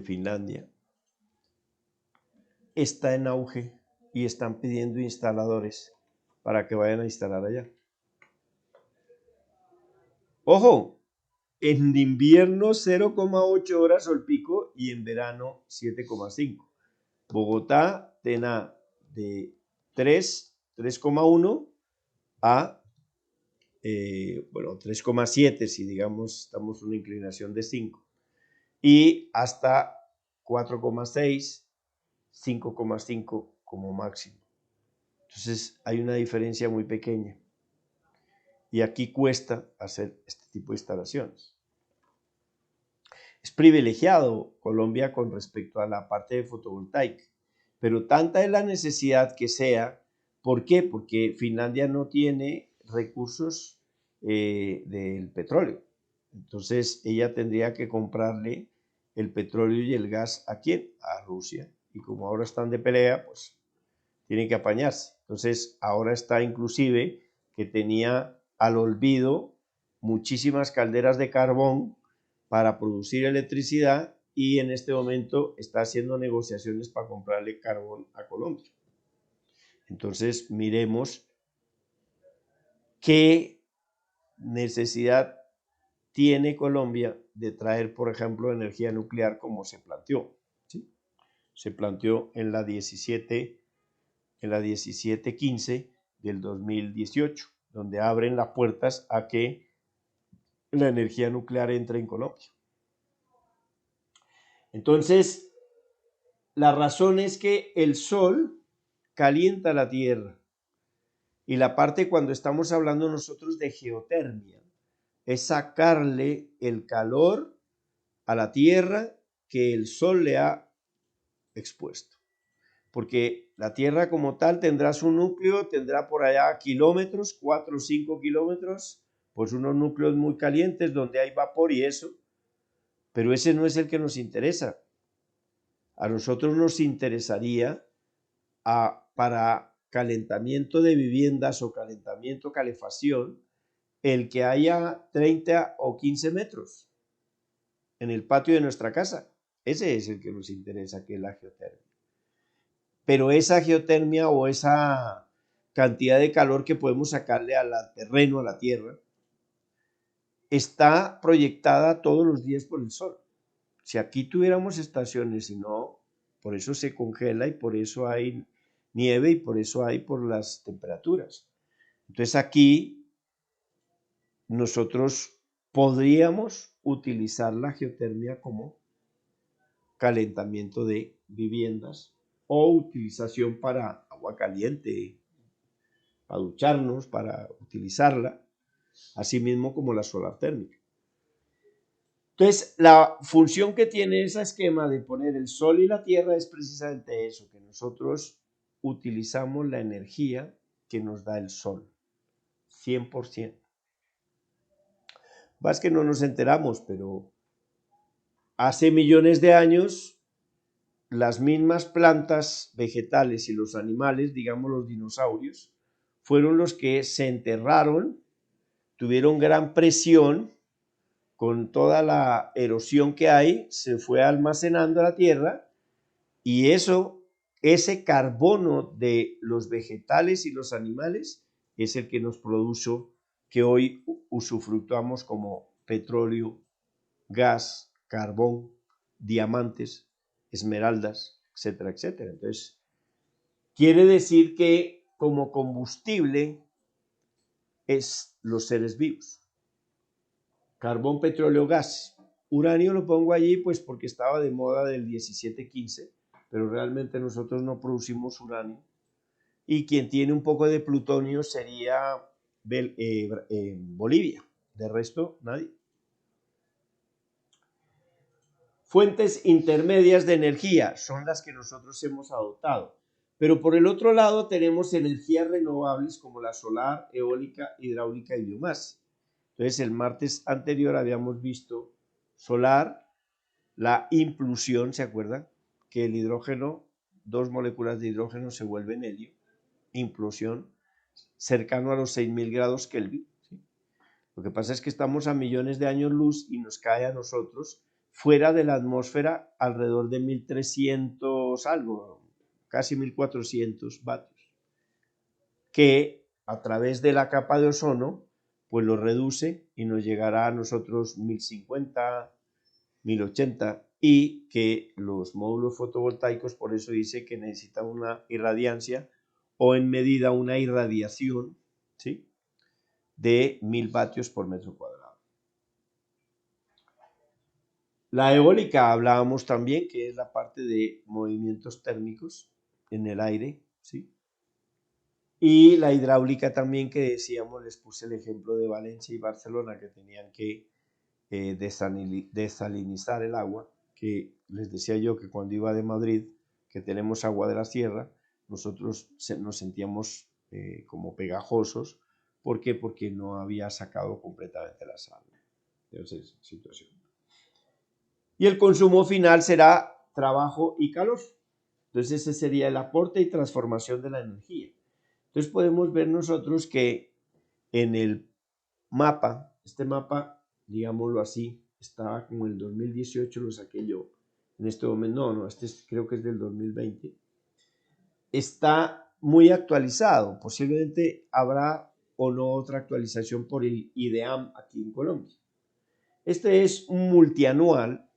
Finlandia, está en auge y están pidiendo instaladores para que vayan a instalar allá. Ojo, en invierno 0,8 horas sol pico y en verano 7,5. Bogotá tenga de 3,1 a 3,7 si digamos estamos en una inclinación de 5 y hasta 4,6, 5,5 como máximo. Entonces hay una diferencia muy pequeña y aquí cuesta hacer este tipo de instalaciones. Es privilegiado Colombia con respecto a la parte de fotovoltaica, pero tanta es la necesidad que sea. ¿Por qué? Porque Finlandia no tiene recursos del petróleo. Entonces ella tendría que comprarle el petróleo y el gas ¿a quién? A Rusia. Y como ahora están de pelea, pues tienen que apañarse. Entonces ahora está inclusive que tenía al olvido muchísimas calderas de carbón para producir electricidad y en este momento está haciendo negociaciones para comprarle carbón a Colombia. Entonces miremos qué necesidad tiene Colombia de traer, por ejemplo, energía nuclear como se planteó. ¿Sí? Se planteó en la 1715 del 2018, donde abren las puertas a que la energía nuclear entre en Colombia. Entonces, la razón es que el sol calienta la tierra y la parte cuando estamos hablando nosotros de geotermia es sacarle el calor a la tierra que el sol le ha expuesto. Porque la tierra como tal tendrá su núcleo, tendrá por allá kilómetros, 4 o 5 kilómetros, pues unos núcleos muy calientes donde hay vapor y eso, pero ese no es el que nos interesa. A nosotros nos interesaría para calentamiento de viviendas o calentamiento, calefacción, el que haya 30 o 15 metros en el patio de nuestra casa. Ese es el que nos interesa, que es la geotermia. Pero esa geotermia o esa cantidad de calor que podemos sacarle al terreno, a la tierra, está proyectada todos los días por el sol. Si aquí tuviéramos estaciones y no, por eso se congela y por eso hay nieve y por eso hay por las temperaturas. Entonces aquí nosotros podríamos utilizar la geotermia como calentamiento de viviendas o utilización para agua caliente, para ducharnos, para utilizarla, así mismo como la solar térmica. Entonces, la función que tiene ese esquema de poner el sol y la tierra es precisamente eso, que nosotros utilizamos la energía que nos da el sol, 100%. Más que no nos enteramos, pero hace millones de años las mismas plantas, vegetales y los animales, digamos los dinosaurios, fueron los que se enterraron, tuvieron gran presión, con toda la erosión que hay, se fue almacenando la tierra y ese carbono de los vegetales y los animales es el que nos produjo que hoy usufructuamos como petróleo, gas, carbón, diamantes, esmeraldas, etcétera, etcétera. Entonces, quiere decir que como combustible es los seres vivos. Carbón, petróleo, gas. Uranio lo pongo allí pues porque estaba de moda del 1715, pero realmente nosotros no producimos uranio. Y quien tiene un poco de plutonio sería Bolivia. De resto, nadie. Fuentes intermedias de energía son las que nosotros hemos adoptado. Pero por el otro lado tenemos energías renovables como la solar, eólica, hidráulica y biomasa. Entonces el martes anterior habíamos visto solar, la implusión, ¿se acuerdan? Que el hidrógeno, dos moléculas de hidrógeno se vuelven helio, implosión, cercano a los 6000 grados Kelvin. ¿Sí? Lo que pasa es que estamos a millones de años luz y nos cae a nosotros fuera de la atmósfera alrededor de 1300 algo, casi 1400 vatios, que a través de la capa de ozono pues lo reduce y nos llegará a nosotros 1050, 1080 y que los módulos fotovoltaicos por eso dice que necesitan una irradiancia o en medida una irradiación, ¿sí?, de 1000 vatios por metro cuadrado. La eólica hablábamos también, que es la parte de movimientos térmicos en el aire, ¿sí? Y la hidráulica también, que decíamos, les puse el ejemplo de Valencia y Barcelona, que tenían que desalinizar el agua, que les decía yo que cuando iba de Madrid, que tenemos agua de la sierra, nosotros nos sentíamos como pegajosos. ¿Por qué? Porque no había sacado completamente la sal. Entonces, situación. Y el consumo final será trabajo y calor. Entonces ese sería el aporte y transformación de la energía. Entonces podemos ver nosotros que en el mapa, este mapa, digámoslo así, estaba como en el 2018, lo saqué yo. En este momento, no, este creo que es del 2020. Está muy actualizado. Posiblemente habrá o no otra actualización por el IDEAM aquí en Colombia. Este es un multianual,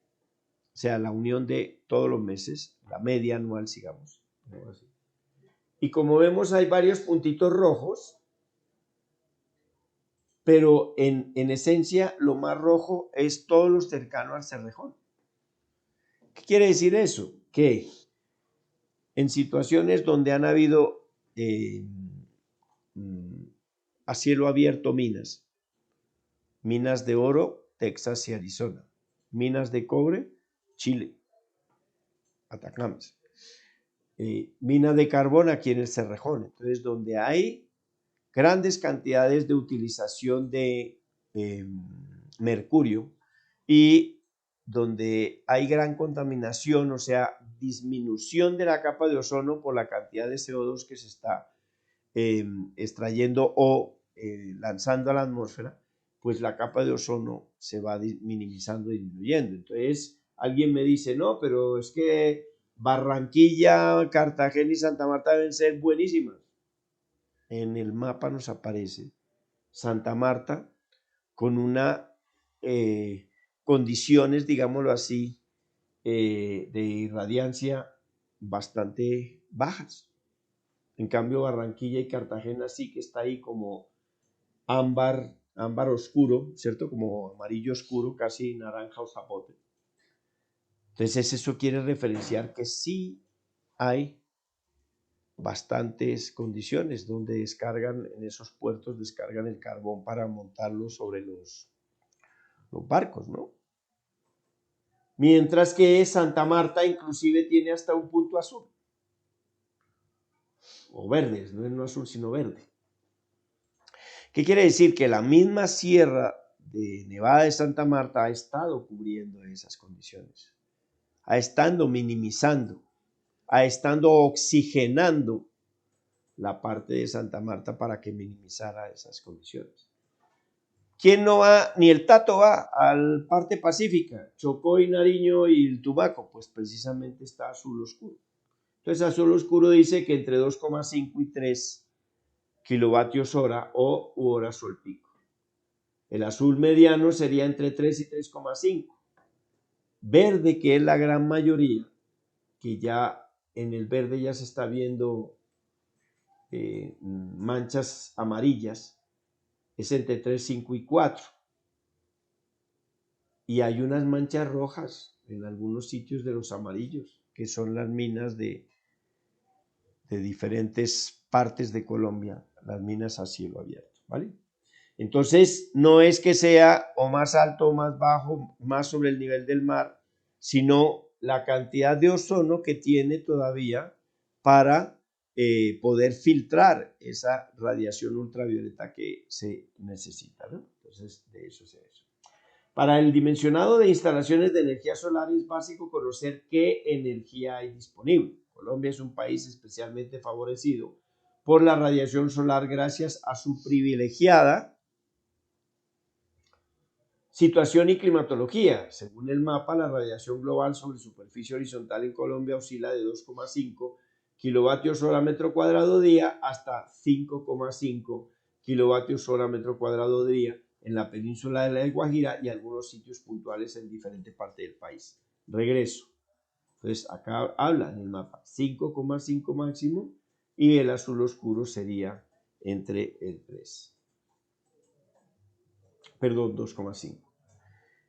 o sea, la unión de todos los meses, la media anual, sigamos. Y como vemos, hay varios puntitos rojos, pero en esencia lo más rojo es todo lo cercano al Cerrejón. ¿Qué quiere decir eso? Que en situaciones donde han habido a cielo abierto minas de oro, Texas y Arizona, minas de cobre, Chile, Atacama, minas de carbón aquí en el Cerrejón. Entonces, donde hay grandes cantidades de utilización de mercurio y donde hay gran contaminación, o sea, disminución de la capa de ozono por la cantidad de CO2 que se está extrayendo o lanzando a la atmósfera, pues la capa de ozono se va minimizando y disminuyendo. Entonces, alguien me dice, no, pero es que Barranquilla, Cartagena y Santa Marta deben ser buenísimas. En el mapa nos aparece Santa Marta con una condiciones, digámoslo así, de irradiancia bastante bajas. En cambio, Barranquilla y Cartagena sí que está ahí como ámbar oscuro, ¿cierto? Como amarillo oscuro, casi naranja o zapote. Entonces eso quiere referenciar que sí hay bastantes condiciones donde descargan, en esos puertos descargan el carbón para montarlo sobre los barcos, ¿no? Mientras que Santa Marta inclusive tiene hasta un punto azul, o verdes, no azul sino verde. ¿Qué quiere decir? Que la misma sierra de Nevada de Santa Marta ha estado cubriendo esas condiciones, ha estado minimizando, ha estado oxigenando la parte de Santa Marta para que minimizara esas condiciones. ¿Quién no va? Ni el Tato va al parte pacífica, Chocó y Nariño y el Tumaco, pues precisamente está azul oscuro. Entonces azul oscuro dice que entre 2,5 y 3 kilovatios hora o hora sol pico. El azul mediano sería entre 3 y 3,5. Verde, que es la gran mayoría, que ya en el verde ya se está viendo manchas amarillas, es entre 3, 5 y 4. Y hay unas manchas rojas en algunos sitios de los amarillos, que son las minas de diferentes partes de Colombia, las minas a cielo abierto, ¿vale? Entonces, no es que sea o más alto o más bajo, más sobre el nivel del mar, sino la cantidad de ozono que tiene todavía para poder filtrar esa radiación ultravioleta que se necesita, ¿no? Entonces, de eso es eso. Para el dimensionado de instalaciones de energía solar es básico conocer qué energía hay disponible. Colombia es un país especialmente favorecido por la radiación solar gracias a su privilegiada situación y climatología. Según el mapa, la radiación global sobre superficie horizontal en Colombia oscila de 2,5 kilovatios hora metro cuadrado día hasta 5,5 kilovatios hora metro cuadrado día en la península de la Guajira y algunos sitios puntuales en diferentes partes del país. Regreso. Entonces, acá habla en el mapa 5,5 máximo y el azul oscuro sería entre el 3. Perdón, 2,5.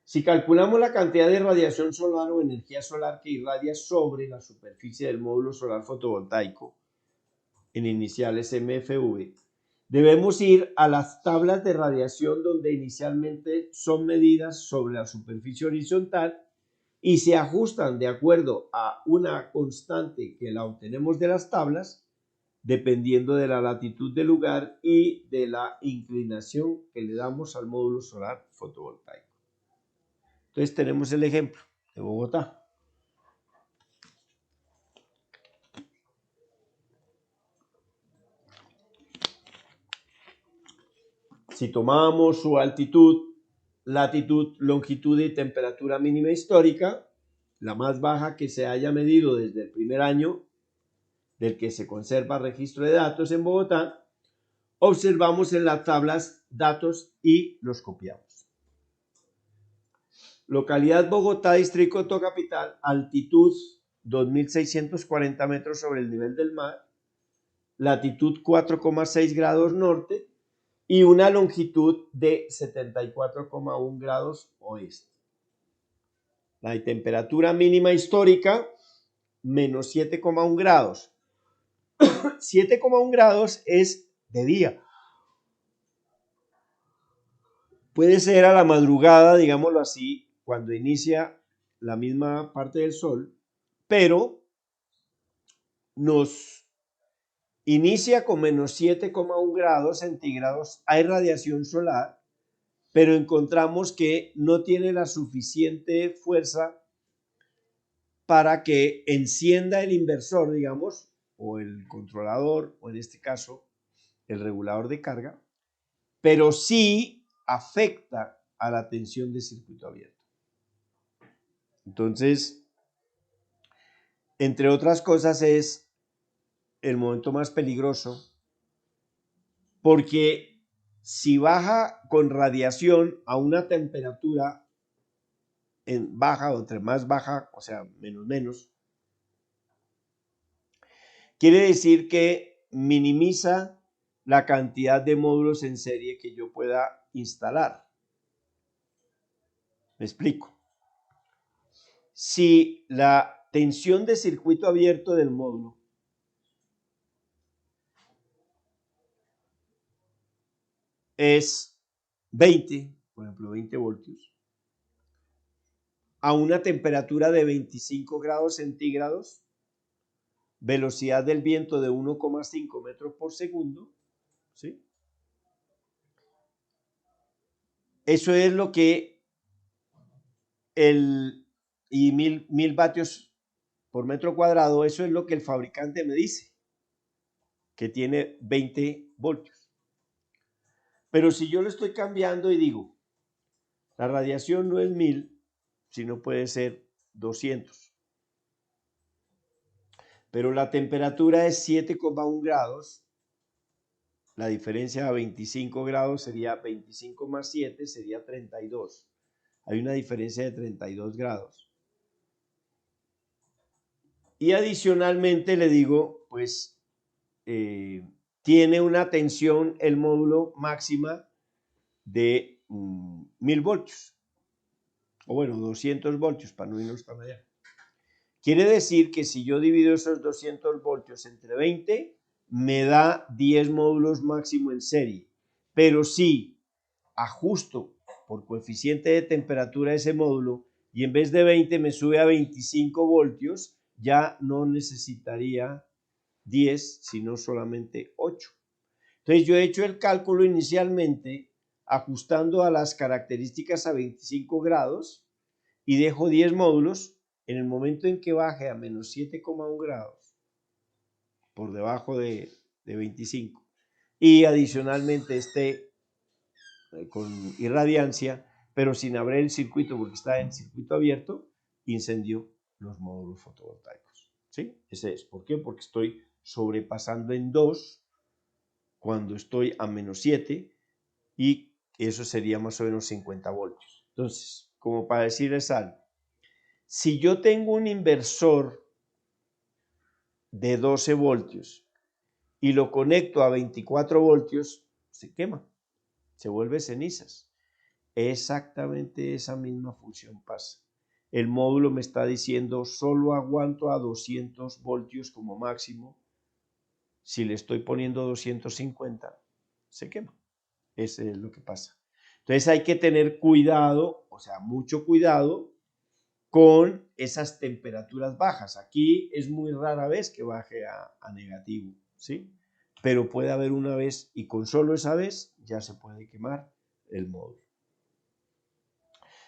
Si calculamos la cantidad de radiación solar o energía solar que irradia sobre la superficie del módulo solar fotovoltaico, en iniciales MFV, debemos ir a las tablas de radiación donde inicialmente son medidas sobre la superficie horizontal y se ajustan de acuerdo a una constante que la obtenemos de las tablas, dependiendo de la latitud del lugar y de la inclinación que le damos al módulo solar fotovoltaico. Entonces tenemos el ejemplo de Bogotá. Si tomamos su altitud, latitud, longitud y temperatura mínima histórica, la más baja que se haya medido desde el primer año del que se conserva registro de datos en Bogotá, observamos en las tablas datos y los copiamos. Localidad Bogotá, Distrito Capital, altitud 2.640 metros sobre el nivel del mar, latitud 4,6 grados norte y una longitud de 74,1 grados oeste. La temperatura mínima histórica, menos 7,1 grados. 7,1 grados es de día. Puede ser a la madrugada, digámoslo así, cuando inicia la misma parte del sol, pero nos inicia con menos 7,1 grados centígrados, hay radiación solar, pero encontramos que no tiene la suficiente fuerza para que encienda el inversor, digamos, o el controlador, o en este caso, el regulador de carga, pero sí afecta a la tensión de circuito abierto. Entonces, entre otras cosas, es el momento más peligroso porque si baja con radiación a una temperatura en baja o entre más baja, o sea, menos, quiere decir que minimiza la cantidad de módulos en serie que yo pueda instalar. Me explico. Si la tensión de circuito abierto del módulo es 20, por ejemplo, 20 voltios, a una temperatura de 25 grados centígrados, velocidad del viento de 1,5 metros por segundo, ¿sí? Eso es lo que y 1000 vatios por metro cuadrado, eso es lo que el fabricante me dice, que tiene 20 voltios. Pero si yo lo estoy cambiando y digo, la radiación no es 1000, sino puede ser 200. Pero la temperatura es 7,1 grados. La diferencia a 25 grados sería 25 más 7, sería 32. Hay una diferencia de 32 grados. Y adicionalmente le digo, pues, tiene una tensión el módulo máxima de 1000 voltios. O bueno, 200 voltios para no irnos para allá. Quiere decir que si yo divido esos 200 voltios entre 20, me da 10 módulos máximo en serie. Pero si ajusto por coeficiente de temperatura ese módulo y en vez de 20 me sube a 25 voltios, ya no necesitaría 10, sino solamente 8. Entonces yo he hecho el cálculo inicialmente ajustando a las características a 25 grados y dejo 10 módulos. En el momento en que baje a menos 7,1 grados, por debajo de 25, y adicionalmente esté con irradiancia, pero sin abrir el circuito porque está en circuito abierto, incendio los módulos fotovoltaicos. ¿Sí? Ese es. ¿Por qué? Porque estoy sobrepasando en 2 cuando estoy a menos 7 y eso sería más o menos 50 voltios. Entonces, como para decirles algo, si yo tengo un inversor de 12 voltios y lo conecto a 24 voltios, se quema, se vuelve cenizas. Exactamente esa misma función pasa. El módulo me está diciendo solo aguanto a 200 voltios como máximo. Si le estoy poniendo 250, se quema. Eso es lo que pasa. Entonces hay que tener cuidado, o sea, mucho cuidado con esas temperaturas bajas. Aquí es muy rara vez que baje a negativo, ¿sí? Pero puede haber una vez y con solo esa vez ya se puede quemar el módulo.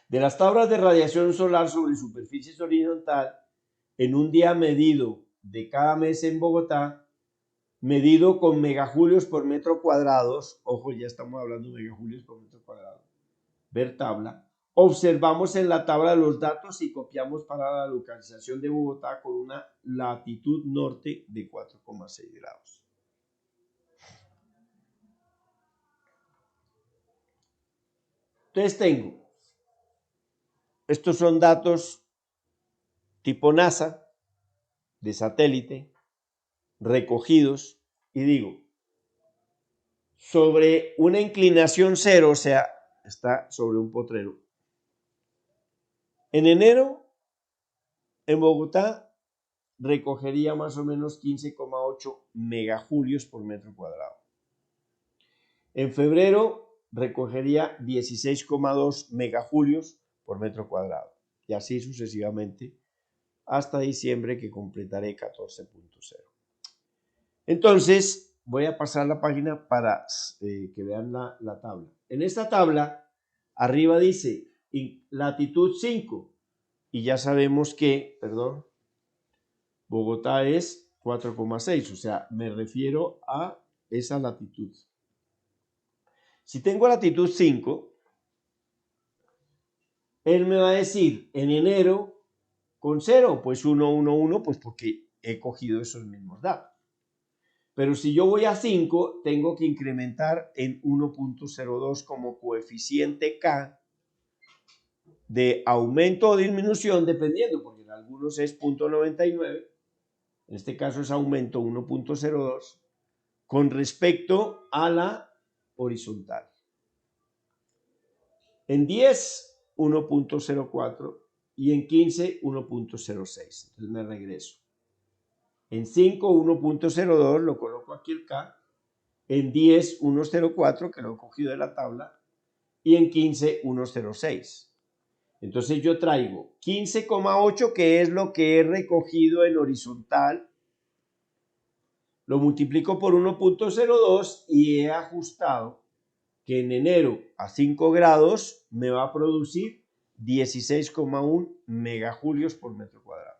De las tablas de radiación solar sobre superficie horizontal, en un día medido de cada mes en Bogotá, medido con megajulios por metro cuadrados, ojo, ya estamos hablando de megajulios por metro cuadrado, ver tabla, observamos en la tabla los datos y copiamos para la localización de Bogotá con una latitud norte de 4,6 grados. Entonces tengo, estos son datos tipo NASA, de satélite, recogidos, y digo, sobre una inclinación cero, o sea, está sobre un potrero. En enero, en Bogotá, recogería más o menos 15,8 megajulios por metro cuadrado. En febrero, recogería 16,2 megajulios por metro cuadrado. Y así sucesivamente hasta diciembre, que completaré 14,0. Entonces, voy a pasar la página para que vean la tabla. En esta tabla, arriba dice latitud 5. Y ya sabemos que, perdón, Bogotá es 4,6. O sea, me refiero a esa latitud. Si tengo latitud 5, él me va a decir en enero con 0, pues 1, 1, 1, pues porque he cogido esos mismos datos. Pero si yo voy a 5, tengo que incrementar en 1,02 como coeficiente K de aumento o disminución, dependiendo, porque en algunos es 0,99, en este caso es aumento 1,02, con respecto a la horizontal. En 10, 1,04 y en 15, 1,06. Entonces me regreso. En 5, 1,02, lo coloco aquí el K. En 10, 1,04, que lo he cogido de la tabla. Y en 15, 1,06. Entonces yo traigo 15,8, que es lo que he recogido en horizontal. Lo multiplico por 1,02 y he ajustado que en enero a 5 grados me va a producir 16,1 megajulios por metro cuadrado.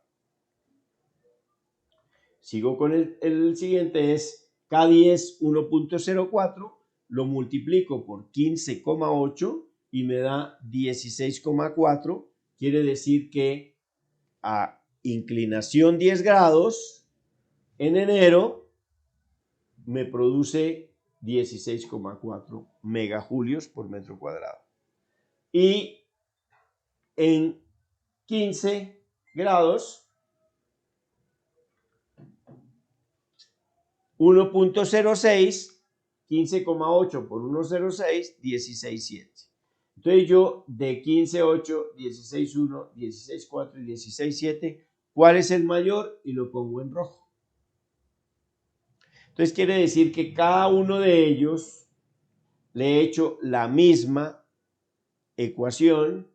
Sigo con el siguiente, es K10 1.04, lo multiplico por 15,8 y me da 16,4. Quiere decir que a inclinación 10 grados en enero me produce 16,4 megajulios por metro cuadrado. Y en 15 grados 1.06, 15,8 por 1.06, 16,7. Entonces yo de 15,8, 16,1, 16,4 y 16,7, ¿cuál es el mayor? Y lo pongo en rojo. Entonces quiere decir que cada uno de ellos le he hecho la misma ecuación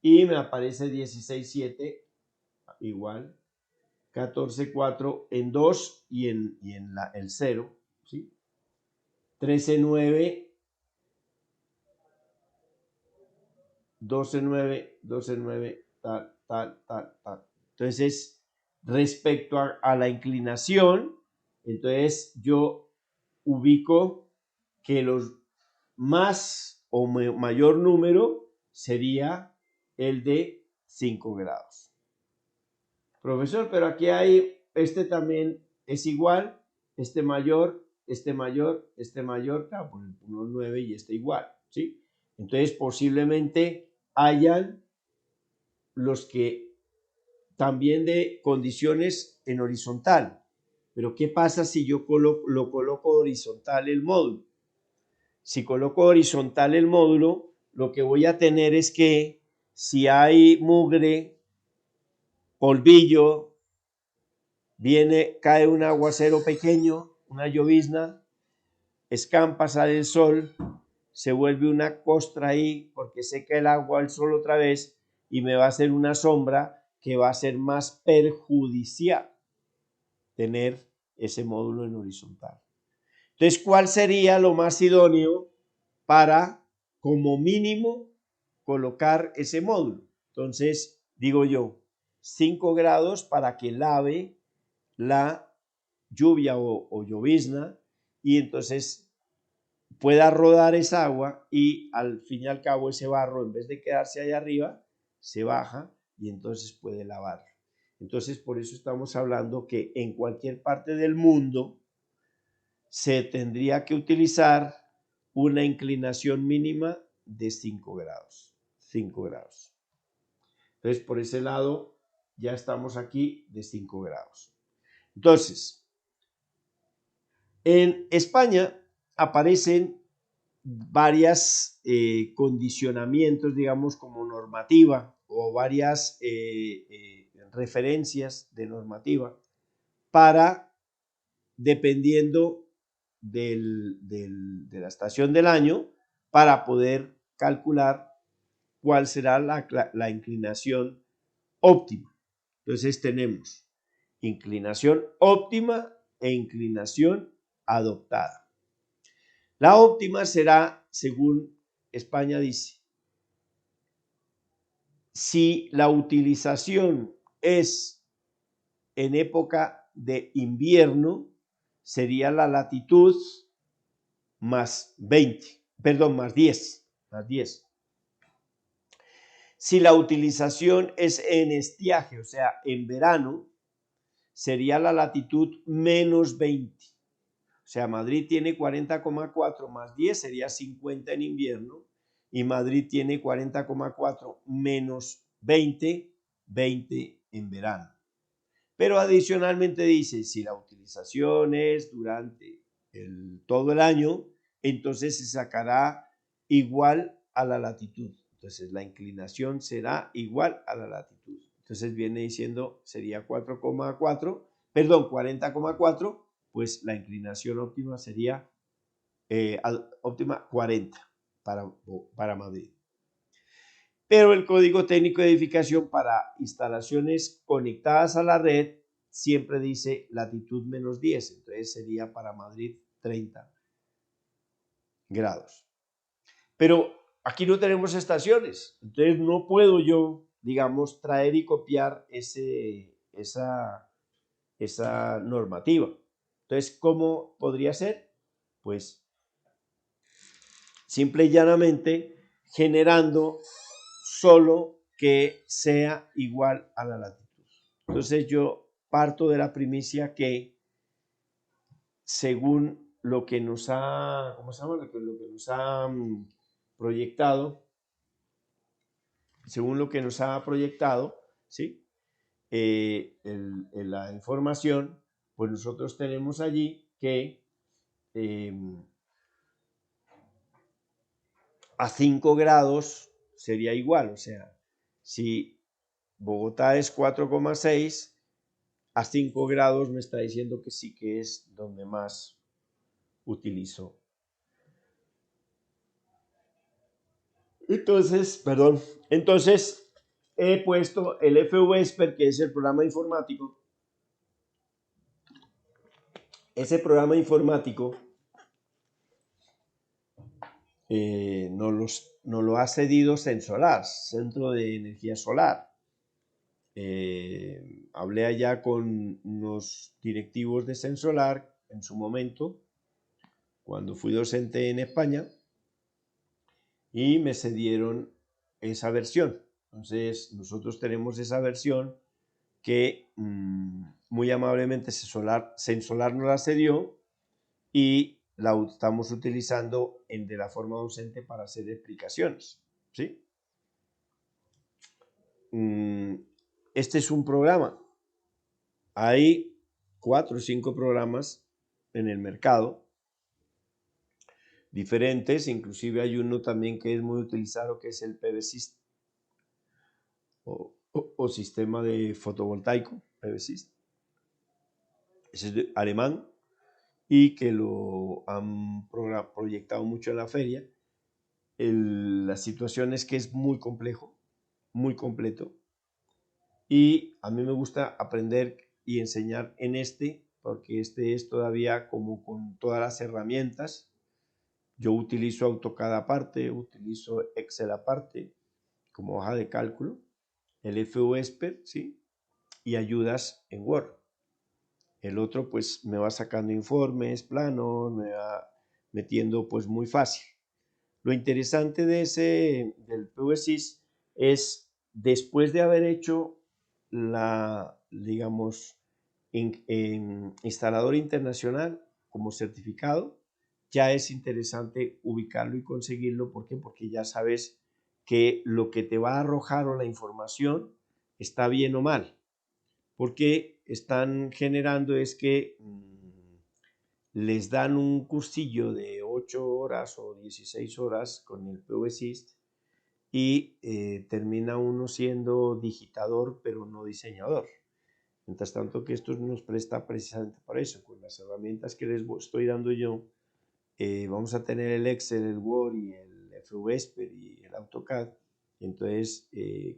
y me aparece 16,7 igual 14,4 en 2 y en el 0, ¿sí? 13,9, 12,9, 12,9, tal, tal, tal, tal. Entonces, respecto a la inclinación, entonces yo ubico que los más o mayor número sería el de 5 grados. Profesor, pero aquí hay, este también es igual, este mayor, este mayor, este mayor, claro, por el 1,9 y este igual, ¿sí? Entonces posiblemente hayan los que también de condiciones en horizontal. Pero ¿qué pasa si yo lo coloco horizontal el módulo? Si coloco horizontal el módulo, lo que voy a tener es que si hay mugre, polvillo, cae un aguacero pequeño, una llovizna, escampa, sale el sol, se vuelve una costra ahí porque seca el agua al sol otra vez y me va a hacer una sombra que va a ser más perjudicial tener ese módulo en horizontal. Entonces, ¿cuál sería lo más idóneo para, como mínimo, colocar ese módulo? Entonces, digo yo, 5 grados para que lave la lluvia o llovizna y entonces pueda rodar esa agua y al fin y al cabo ese barro, en vez de quedarse ahí arriba, se baja y entonces puede lavar. Entonces, por eso estamos hablando que en cualquier parte del mundo se tendría que utilizar una inclinación mínima de 5 grados. 5 grados. Entonces, por ese lado, ya estamos aquí de 5 grados. Entonces, en España aparecen varias condicionamientos, digamos, como normativa o varias referencias de normativa para, dependiendo de la estación del año, para poder calcular cuál será la inclinación óptima. Entonces tenemos inclinación óptima e inclinación adoptada. La óptima será, según España dice, si la utilización es en época de invierno, sería la latitud más 20, perdón, más 10, más 10. Si la utilización es en estiaje, o sea, en verano, sería la latitud menos 20. O sea, Madrid tiene 40,4 más 10, sería 50 en invierno, y Madrid tiene 40,4 menos 20, 20 en verano. Pero adicionalmente dice, si la utilización es durante todo el año, entonces se sacará igual a la latitud. Entonces la inclinación será igual a la latitud. Entonces viene diciendo, sería 40,4, pues la inclinación óptima sería óptima 40 para Madrid. Pero el código técnico de edificación para instalaciones conectadas a la red siempre dice latitud menos 10, entonces sería para Madrid 30 grados. Pero aquí no tenemos estaciones, entonces no puedo yo, digamos, traer y copiar esa normativa. Entonces, ¿cómo podría ser? Pues simple y llanamente generando solo que sea igual a la latitud. Entonces yo parto de la primicia que según lo que nos ha, ¿cómo se llama? Lo que nos ha proyectado, según lo que nos ha proyectado, ¿sí? La información, pues nosotros tenemos allí que a 5 grados sería igual, o sea, si Bogotá es 4,6, a 5 grados me está diciendo que sí que es donde más utilizo. Entonces he puesto el FVSPER, que es el programa informático. Ese programa informático nos lo ha cedido Sensolar, Centro de Energía Solar. Hablé allá con unos directivos de Sensolar en su momento, cuando fui docente en España, y me cedieron esa versión. Entonces, nosotros tenemos esa versión que muy amablemente Sensolar nos la cedió y la estamos utilizando de la forma docente para hacer explicaciones, ¿sí? Este es un programa. Hay 4 o 5 programas en el mercado diferentes, inclusive hay uno también que es muy utilizado, que es el PV-System o sistema de fotovoltaico, PV-System. Ese es alemán y que lo han proyectado mucho en la feria. La situación es que es muy complejo, muy completo, y a mí me gusta aprender y enseñar en porque este es todavía como con todas las herramientas. Yo utilizo AutoCAD aparte, utilizo Excel aparte, como hoja de cálculo, el FVSPER, ¿sí? Y ayudas en Word. El otro pues me va sacando informes, planos, me va metiendo pues muy fácil. Lo interesante del PVSys es después de haber hecho digamos, instalador internacional como certificado, ya es interesante ubicarlo y conseguirlo. ¿Por qué? Porque ya sabes que lo que te va a arrojar o la información está bien o mal. Porque están generando es que les dan un cursillo de 8 horas o 16 horas con el PVSys y termina uno siendo digitador pero no diseñador. Mientras tanto que esto nos presta precisamente para eso, con las herramientas que les estoy dando yo. Vamos a tener el Excel, el Word y el FVSPER y el AutoCAD. Entonces,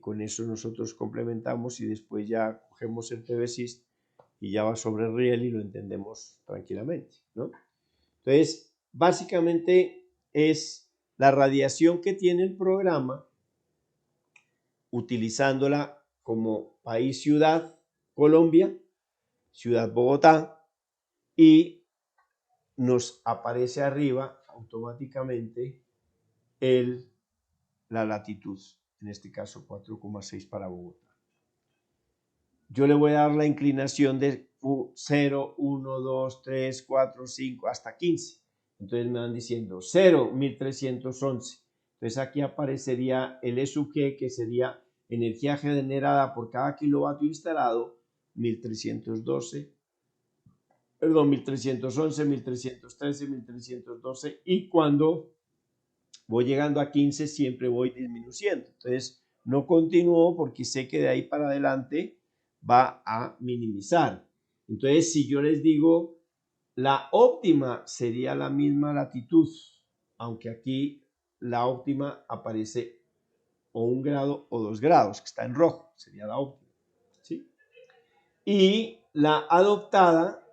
con eso nosotros complementamos y después ya cogemos el PVSys y ya va sobre el riel y lo entendemos tranquilamente, ¿no? Entonces, básicamente es la radiación que tiene el programa utilizándola como país-ciudad, Colombia, ciudad Bogotá, y nos aparece arriba automáticamente la latitud, en este caso 4,6 para Bogotá. Yo le voy a dar la inclinación de 0, 1, 2, 3, 4, 5, hasta 15. Entonces me van diciendo 0, 1311. Entonces aquí aparecería el E sub G, que sería energía generada por cada kilovatio instalado, 1312, perdón, 1311, 1313, 1312, y cuando voy llegando a 15 siempre voy disminuyendo. Entonces no continúo porque sé que de ahí para adelante va a minimizar. Entonces, si yo les digo, la óptima sería la misma latitud, aunque aquí la óptima aparece o 1 grado o 2 grados, que está en rojo, sería la óptima, ¿sí? Y la adoptada,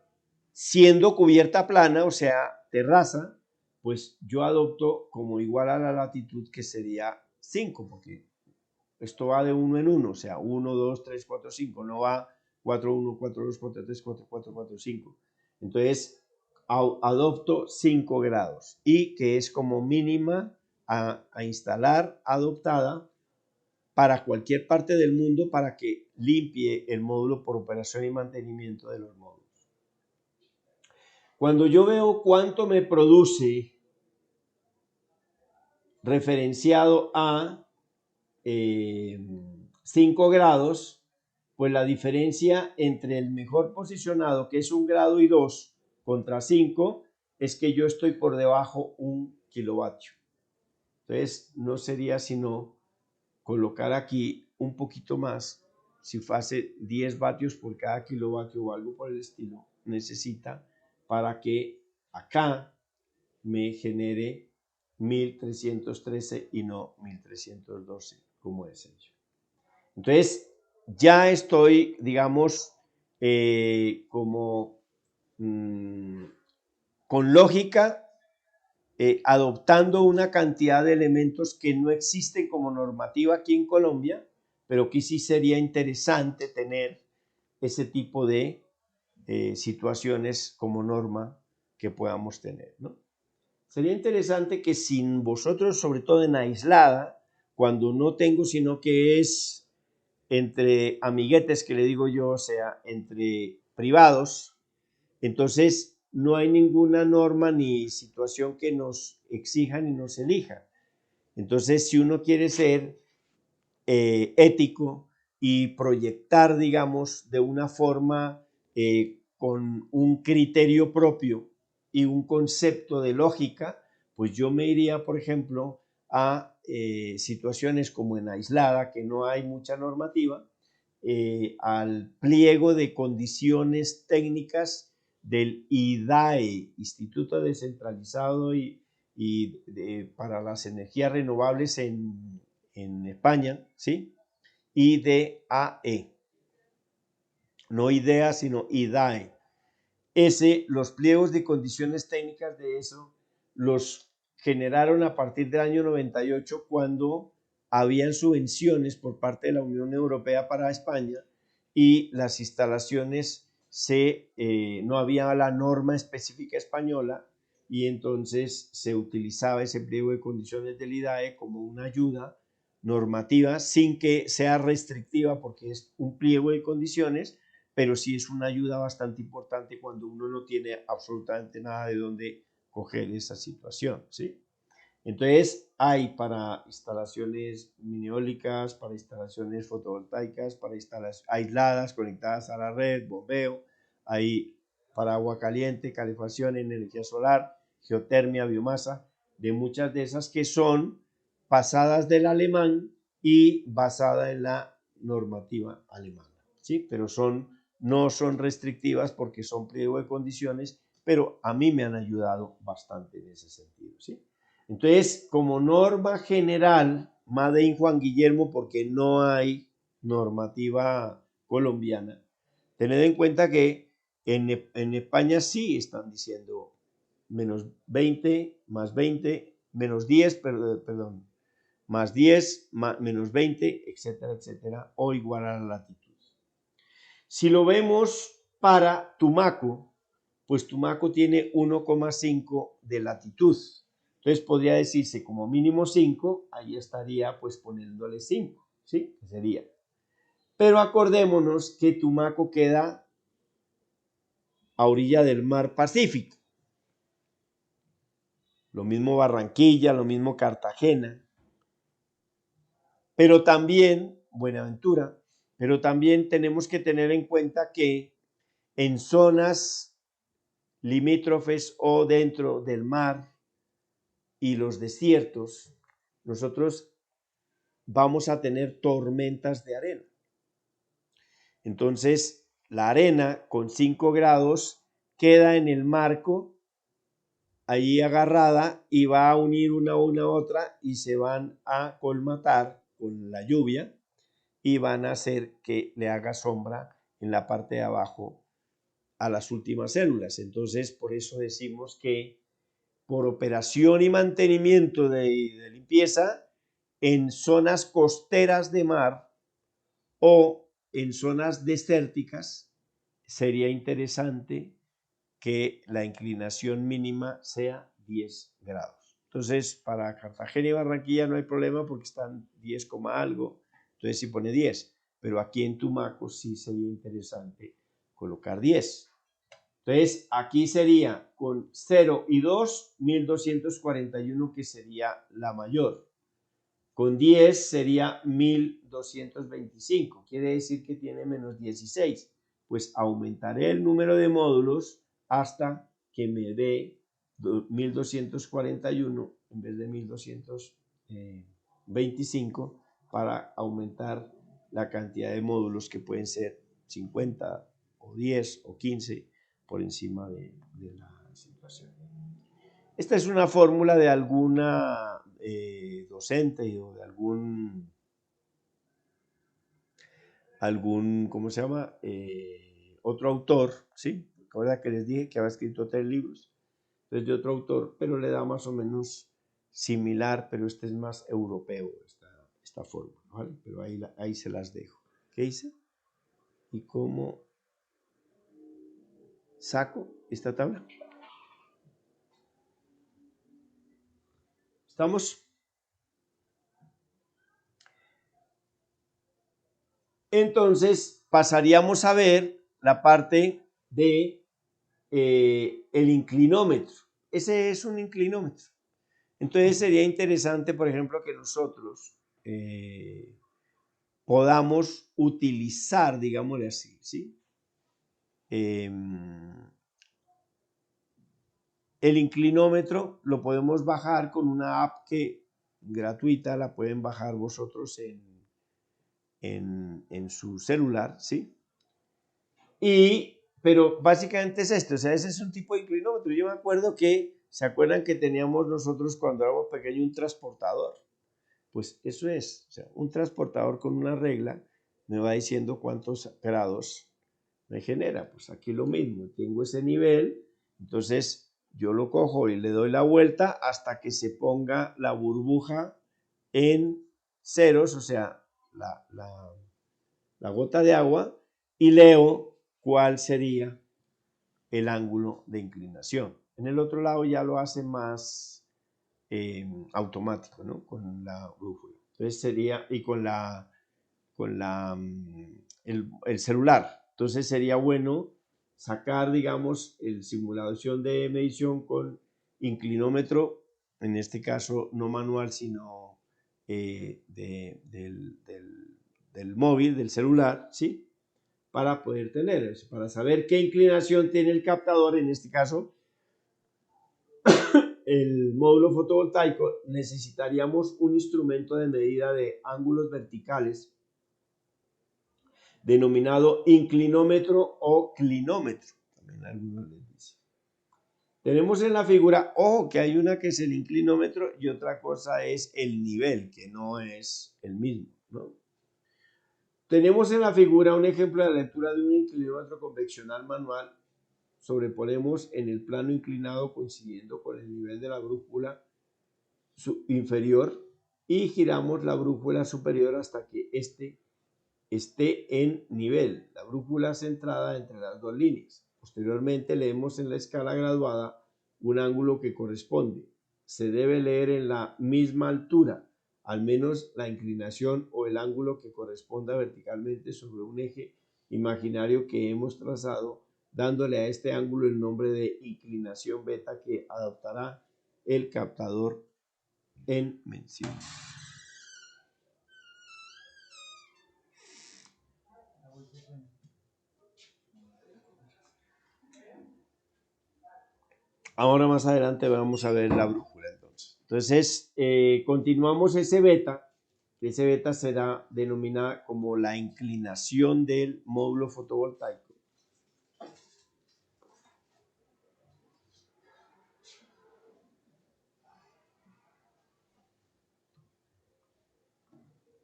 siendo cubierta plana, o sea, terraza, pues yo adopto como igual a la latitud, que sería 5, porque esto va de 1 en 1, o sea, 1, 2, 3, 4, 5, no va 4, 1, 4, 2, 4, 3, 4, 4, 4, 5. Entonces, adopto 5 grados y que es como mínima a instalar, adoptada para cualquier parte del mundo para que limpie el módulo por operación y mantenimiento de los módulos. Cuando yo veo cuánto me produce referenciado a 5 grados, pues la diferencia entre el mejor posicionado, que es 1 grado y 2, contra 5, es que yo estoy por debajo 1 kilovatio. Entonces, no sería sino colocar aquí un poquito más. Si fuese 10 vatios por cada kilovatio o algo por el estilo, necesita para que acá me genere 1313 y no 1312, como es ello. Entonces, ya estoy, digamos, como con lógica, adoptando una cantidad de elementos que no existen como normativa aquí en Colombia, pero que sí sería interesante tener ese tipo de situaciones como norma que podamos tener, ¿no? Sería interesante que sin vosotros, sobre todo en aislada, cuando no tengo, sino que es entre amiguetes, que le digo yo, o sea, entre privados, entonces no hay ninguna norma ni situación que nos exija ni nos elija. Entonces, si uno quiere ser ético y proyectar, digamos, de una forma con un criterio propio y un concepto de lógica, pues yo me iría, por ejemplo, a situaciones como en aislada, que no hay mucha normativa, al pliego de condiciones técnicas del IDAE, Instituto Descentralizado para las Energías Renovables en España, ¿sí? IDAE, no IDEA, sino IDAE. Los pliegos de condiciones técnicas de eso los generaron a partir del año 98, cuando habían subvenciones por parte de la Unión Europea para España y las instalaciones no había la norma específica española, y entonces se utilizaba ese pliego de condiciones del IDAE como una ayuda normativa sin que sea restrictiva, porque es un pliego de condiciones, pero sí es una ayuda bastante importante cuando uno no tiene absolutamente nada de dónde coger esa situación, ¿sí? Entonces hay para instalaciones mini-eólicas, para instalaciones fotovoltaicas, para instalaciones aisladas, conectadas a la red, bombeo, hay para agua caliente, calefacción, energía solar, geotermia, biomasa, de muchas de esas que son pasadas del alemán y basada en la normativa alemana, ¿sí? Pero no son restrictivas porque son pliego de condiciones, pero a mí me han ayudado bastante en ese sentido, ¿sí? Entonces, como norma general, Made in Juan Guillermo, porque no hay normativa colombiana, tened en cuenta que en España sí están diciendo menos 20, más 20, menos 10, perdón, más 10, menos 20, etcétera, etcétera, o igual a la latitud. Si lo vemos para Tumaco, pues Tumaco tiene 1,5 de latitud. Entonces podría decirse como mínimo 5, ahí estaría pues poniéndole 5, ¿sí? Sería. Pero acordémonos que Tumaco queda a orilla del mar Pacífico. Lo mismo Barranquilla, lo mismo Cartagena. Pero también, Buenaventura, pero también tenemos que tener en cuenta que en zonas limítrofes o dentro del mar y los desiertos, nosotros vamos a tener tormentas de arena. Entonces, la arena con 5 grados queda en el marco, ahí agarrada, y va a unir una a otra y se van a colmatar con la lluvia y van a hacer que le haga sombra en la parte de abajo a las últimas células. Entonces, por eso decimos que por operación y mantenimiento de limpieza en zonas costeras de mar o en zonas desérticas, sería interesante que la inclinación mínima sea 10 grados. Entonces, para Cartagena y Barranquilla no hay problema porque están 10, algo, entonces sí pone 10, pero aquí en Tumaco sí sería interesante colocar 10. Entonces, aquí sería con 0 y 2, 1241, que sería la mayor. Con 10 sería 1225, quiere decir que tiene menos 16. Pues aumentaré el número de módulos hasta que me dé 1241 en vez de 1225 para aumentar la cantidad de módulos, que pueden ser 50 o 10 o 15 por encima de la situación. Esta es una fórmula de alguna docente o de algún ¿cómo se llama? Otro autor, ¿sí? Ahora que les dije que había escrito 3 libros, entonces de otro autor, pero le da más o menos similar, pero este es más europeo, esta fórmula, ¿vale? Pero ahí se las dejo. ¿Qué hice? ¿Y cómo saco esta tabla? ¿Estamos? Entonces pasaríamos a ver la parte de el inclinómetro. Ese es un inclinómetro. Entonces sería interesante, por ejemplo, que nosotros podamos utilizar, digámosle así, ¿sí? El inclinómetro lo podemos bajar con una app que gratuita, la pueden bajar vosotros en su celular, ¿sí? Pero básicamente es esto, o sea, ese es un tipo de inclinómetro. Yo me acuerdo que, ¿se acuerdan que teníamos nosotros cuando éramos pequeños un transportador? Pues eso es, o sea, un transportador con una regla me va diciendo cuántos grados me genera. Pues aquí lo mismo, tengo ese nivel, entonces yo lo cojo y le doy la vuelta hasta que se ponga la burbuja en ceros, o sea, la gota de agua, y leo cuál sería el ángulo de inclinación. En el otro lado ya lo hace más automático, ¿no? Con la brújula. Entonces sería, y con el celular. Entonces sería bueno sacar, digamos, el simulación de medición con inclinómetro, en este caso no manual, sino del móvil, del celular, ¿sí? Para poder tener eso, para saber qué inclinación tiene el captador, en este caso el módulo fotovoltaico. Necesitaríamos un instrumento de medida de ángulos verticales denominado inclinómetro o clinómetro. También algunos les dicen. Tenemos en la figura, ojo, que hay una que es el inclinómetro y otra cosa es el nivel, que no es el mismo, ¿no? Tenemos en la figura un ejemplo de la lectura de un inclinómetro convencional manual. Sobreponemos en el plano inclinado coincidiendo con el nivel de la brújula inferior y giramos la brújula superior hasta que éste esté en nivel, la brújula centrada entre las dos líneas. Posteriormente leemos en la escala graduada un ángulo que corresponde. Se debe leer en la misma altura, al menos la inclinación o el ángulo que corresponda verticalmente sobre un eje imaginario que hemos trazado, dándole a este ángulo el nombre de inclinación beta que adoptará el captador en mención. Ahora más adelante vamos a ver la brújula entonces. Entonces, continuamos ese beta. Ese beta será denominada como la inclinación del módulo fotovoltaico.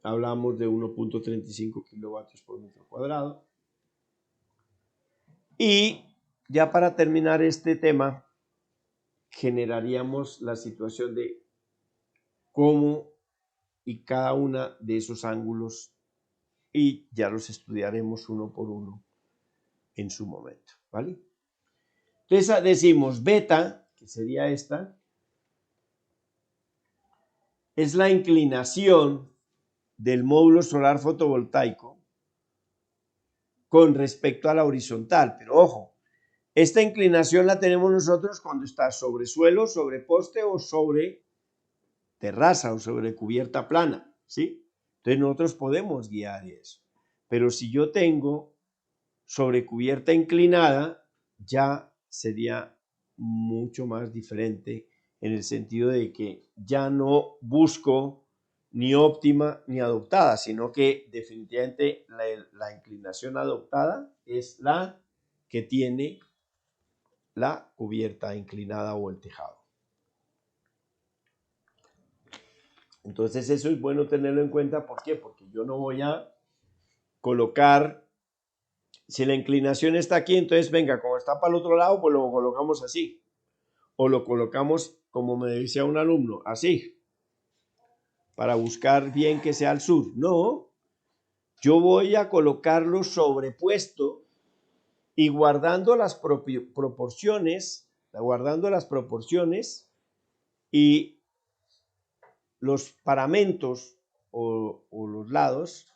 Hablamos de 1.35 kilovatios por metro cuadrado. Y ya para terminar este tema, generaríamos la situación de cómo y cada una de esos ángulos, y ya los estudiaremos uno por uno en su momento, ¿vale? Entonces decimos beta, que sería esta, es la inclinación del módulo solar fotovoltaico con respecto a la horizontal, pero ojo, esta inclinación la tenemos nosotros cuando está sobre suelo, sobre poste o sobre terraza o sobre cubierta plana, ¿sí? Entonces nosotros podemos guiar eso. Pero si yo tengo sobre cubierta inclinada, ya sería mucho más diferente en el sentido de que ya no busco ni óptima ni adoptada, sino que definitivamente la inclinación adoptada es la que tiene la cubierta inclinada o el tejado. Entonces eso es bueno tenerlo en cuenta. ¿Por qué? Porque yo no voy a colocar, si la inclinación está aquí, entonces venga, como está para el otro lado, pues lo colocamos así. O lo colocamos, como me decía un alumno, así, para buscar bien que sea al sur. No, yo voy a colocarlo sobrepuesto y guardando las proporciones y los paramentos o los lados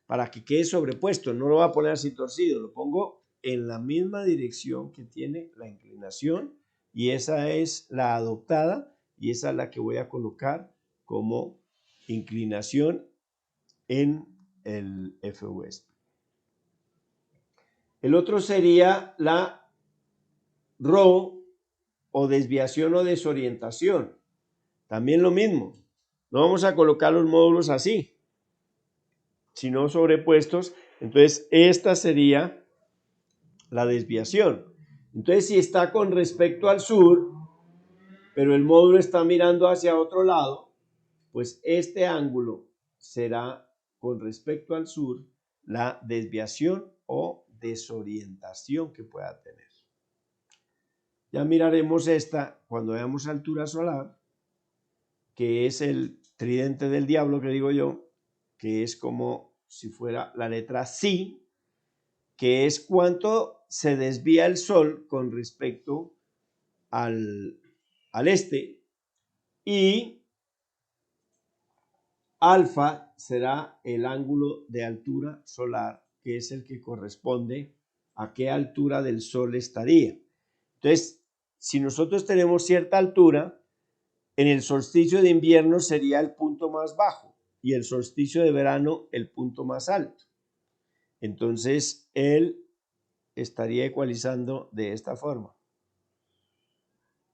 para que quede sobrepuesto. No lo voy a poner así torcido, lo pongo en la misma dirección que tiene la inclinación, y esa es la adoptada y esa es la que voy a colocar como inclinación en el FUS. El otro sería la RO o desviación o desorientación. También lo mismo. No vamos a colocar los módulos así, sino sobrepuestos. Entonces esta sería la desviación. Entonces si está con respecto al sur, pero el módulo está mirando hacia otro lado, pues este ángulo será con respecto al sur la desviación o desorientación que pueda tener. Ya miraremos esta cuando veamos altura solar, que es el tridente del diablo que digo yo, que es como si fuera la letra Psi, que es cuánto se desvía el Sol con respecto al este, y alfa será el ángulo de altura solar, que es el que corresponde a qué altura del Sol estaría. Entonces, si nosotros tenemos cierta altura, en el solsticio de invierno sería el punto más bajo y el solsticio de verano el punto más alto. Entonces, él estaría ecualizando de esta forma.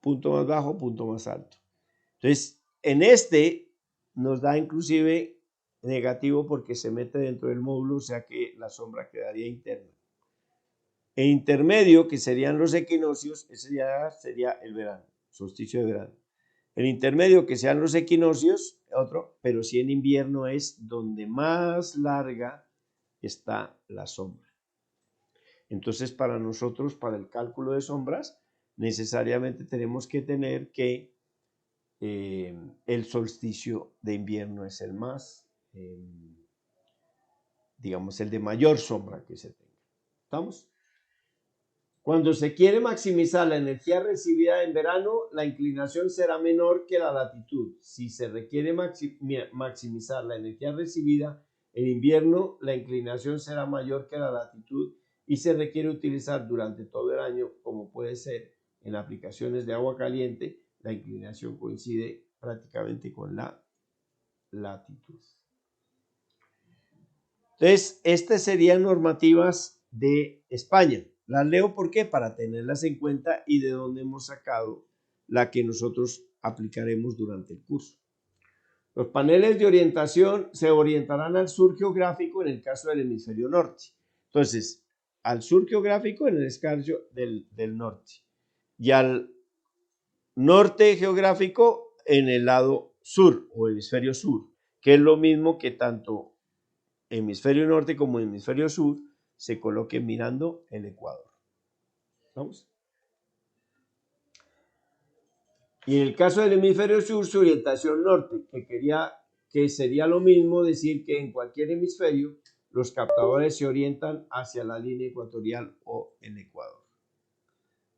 Punto más bajo, punto más alto. Entonces, en este nos da inclusive negativo porque se mete dentro del módulo, o sea que la sombra quedaría interna. En intermedio, que serían los equinoccios, ese ya sería el verano, solsticio de verano. El intermedio, que sean los equinoccios, otro, pero si en invierno es donde más larga está la sombra. Entonces, para nosotros, para el cálculo de sombras, necesariamente tenemos que tener que el solsticio de invierno es el más, digamos, el de mayor sombra que se tenga. ¿Estamos? Cuando se quiere maximizar la energía recibida en verano, la inclinación será menor que la latitud. Si se requiere maximizar la energía recibida en invierno, la inclinación será mayor que la latitud y se requiere utilizar durante todo el año, como puede ser en aplicaciones de agua caliente, la inclinación coincide prácticamente con la latitud. Entonces, estas serían normativas de España. Las leo ¿por qué? Para tenerlas en cuenta y de dónde hemos sacado la que nosotros aplicaremos durante el curso. Los paneles de orientación se orientarán al sur geográfico en el caso del hemisferio norte. Entonces, al sur geográfico en el caso del norte y al norte geográfico en el lado sur o hemisferio sur, que es lo mismo que tanto hemisferio norte como hemisferio sur se coloquen mirando el ecuador. ¿Vamos? Y en el caso del hemisferio sur, su orientación norte, que sería lo mismo decir que en cualquier hemisferio los captadores se orientan hacia la línea ecuatorial o el ecuador.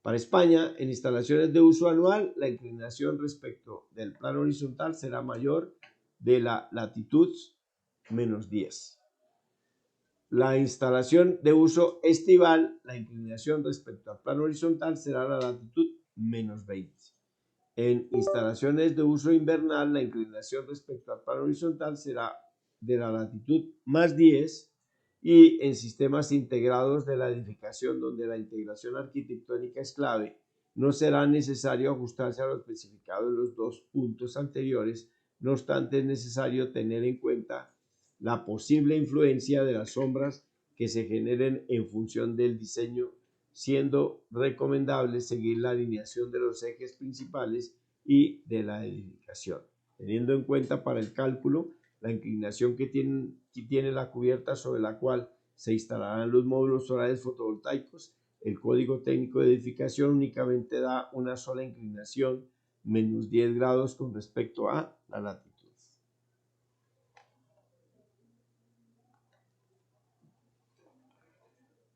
Para España, en instalaciones de uso anual, la inclinación respecto del plano horizontal será mayor de la latitud -10. La instalación de uso estival, la inclinación respecto al plano horizontal será la latitud -20. En instalaciones de uso invernal, la inclinación respecto al plano horizontal será de la latitud +10, y en sistemas integrados de la edificación donde la integración arquitectónica es clave, no será necesario ajustarse a lo especificado en los dos puntos anteriores. No obstante, es necesario tener en cuenta la posible influencia de las sombras que se generen en función del diseño, siendo recomendable seguir la alineación de los ejes principales y de la edificación, teniendo en cuenta para el cálculo la inclinación que tiene la cubierta sobre la cual se instalarán los módulos solares fotovoltaicos. El código técnico de edificación únicamente da una sola inclinación, -10 grados con respecto a la latitud.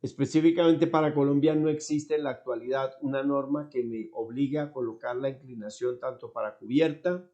Específicamente para Colombia no existe en la actualidad una norma que me obligue a colocar la inclinación tanto para cubierta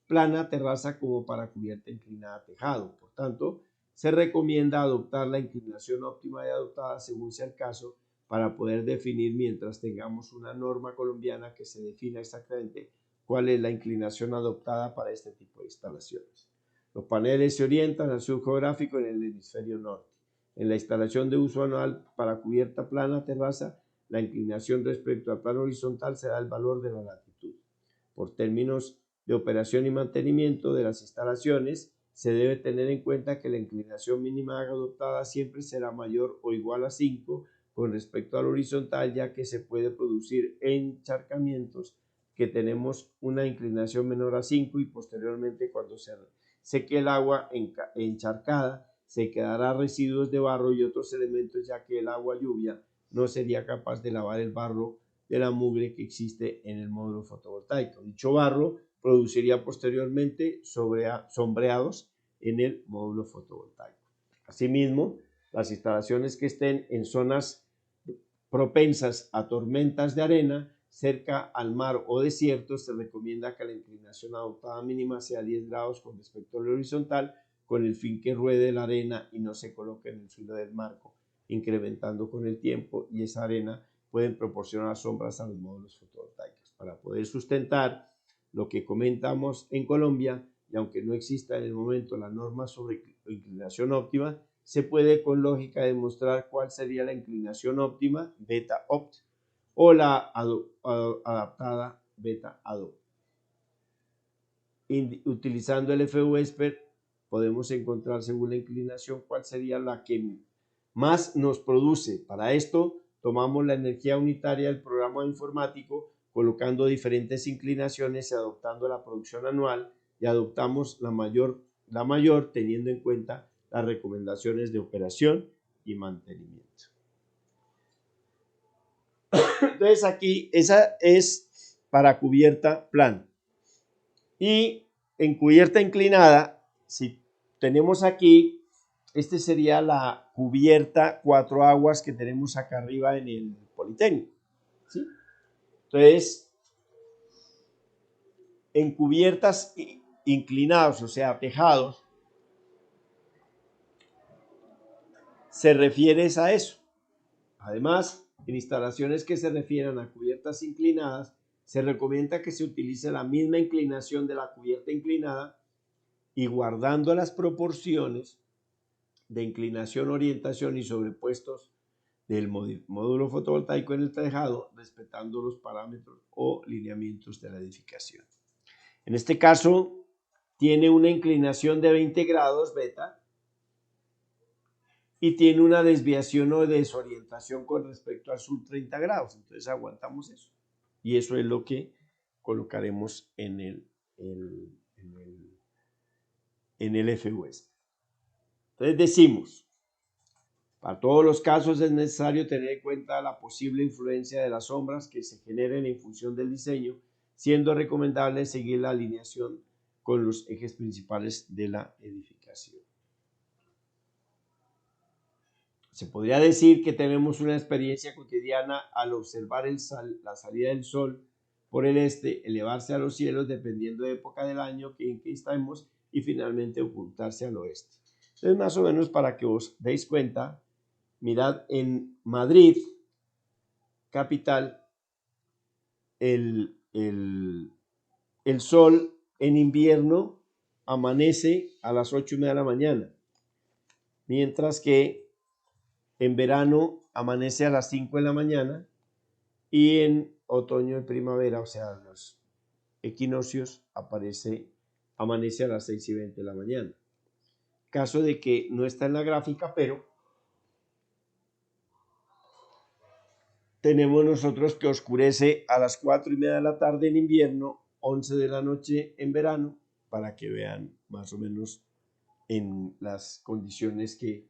plana, terraza, como para cubierta inclinada, tejado. Por tanto, se recomienda adoptar la inclinación óptima y adoptada según sea el caso para poder definir, mientras tengamos una norma colombiana que se defina exactamente cuál es la inclinación adoptada para este tipo de instalaciones. Los paneles se orientan al sur geográfico en el hemisferio norte. En la instalación de uso anual para cubierta plana, terraza, la inclinación respecto al plano horizontal será el valor de la latitud. Por términos de operación y mantenimiento de las instalaciones, se debe tener en cuenta que la inclinación mínima adoptada siempre será mayor o igual a 5 con respecto al horizontal, ya que se puede producir encharcamientos que tenemos una inclinación menor a 5 y posteriormente, cuando se seque el agua encharcada, se quedará residuos de barro y otros elementos, ya que el agua lluvia no sería capaz de lavar el barro de la mugre que existe en el módulo fotovoltaico. Dicho barro produciría posteriormente sombreados en el módulo fotovoltaico. Asimismo, las instalaciones que estén en zonas propensas a tormentas de arena, cerca al mar o desiertos, se recomienda que la inclinación adoptada mínima sea 10 grados con respecto al horizontal, con el fin que ruede la arena y no se coloque en el filo del marco, incrementando con el tiempo, y esa arena pueden proporcionar sombras a los módulos fotovoltaicos. Para poder sustentar lo que comentamos en Colombia, y aunque no exista en el momento la norma sobre inclinación óptima, se puede con lógica demostrar cuál sería la inclinación óptima, beta opt, o la adaptada, beta adopt. Utilizando el FU-Esper, podemos encontrar según la inclinación cuál sería la que más nos produce. Para esto, tomamos la energía unitaria del programa informático, colocando diferentes inclinaciones y adoptando la producción anual, y adoptamos la mayor teniendo en cuenta las recomendaciones de operación y mantenimiento. Entonces aquí esa es para cubierta plana. Y en cubierta inclinada, si tenemos aquí, este sería la cubierta 4 aguas que tenemos acá arriba en el Politécnico, ¿sí? Entonces, en cubiertas inclinados, o sea, tejados, se refiere a eso. Además, en instalaciones que se refieran a cubiertas inclinadas, se recomienda que se utilice la misma inclinación de la cubierta inclinada y guardando las proporciones de inclinación, orientación y sobrepuestos del módulo fotovoltaico en el tejado, respetando los parámetros o lineamientos de la edificación. En este caso, tiene una inclinación de 20 grados beta y tiene una desviación o desorientación con respecto al sur 30 grados. Entonces aguantamos eso. Y eso es lo que colocaremos en el FUS. Entonces decimos, para todos los casos es necesario tener en cuenta la posible influencia de las sombras que se generen en función del diseño, siendo recomendable seguir la alineación con los ejes principales de la edificación. Se podría decir que tenemos una experiencia cotidiana al observar la salida del sol por el este, elevarse a los cielos dependiendo de época del año en que estamos y finalmente ocultarse al oeste. Entonces, más o menos para que os deis cuenta, mirad en Madrid, capital, el sol en invierno amanece a las 8:30 de la mañana, mientras que en verano amanece a las 5 de la mañana y en otoño y primavera, o sea, los equinoccios, amanece a las 6:20 de la mañana. Caso de que no está en la gráfica, pero tenemos nosotros que oscurece a las 4:30 de la tarde en invierno, 11 de la noche en verano, para que vean más o menos en las condiciones que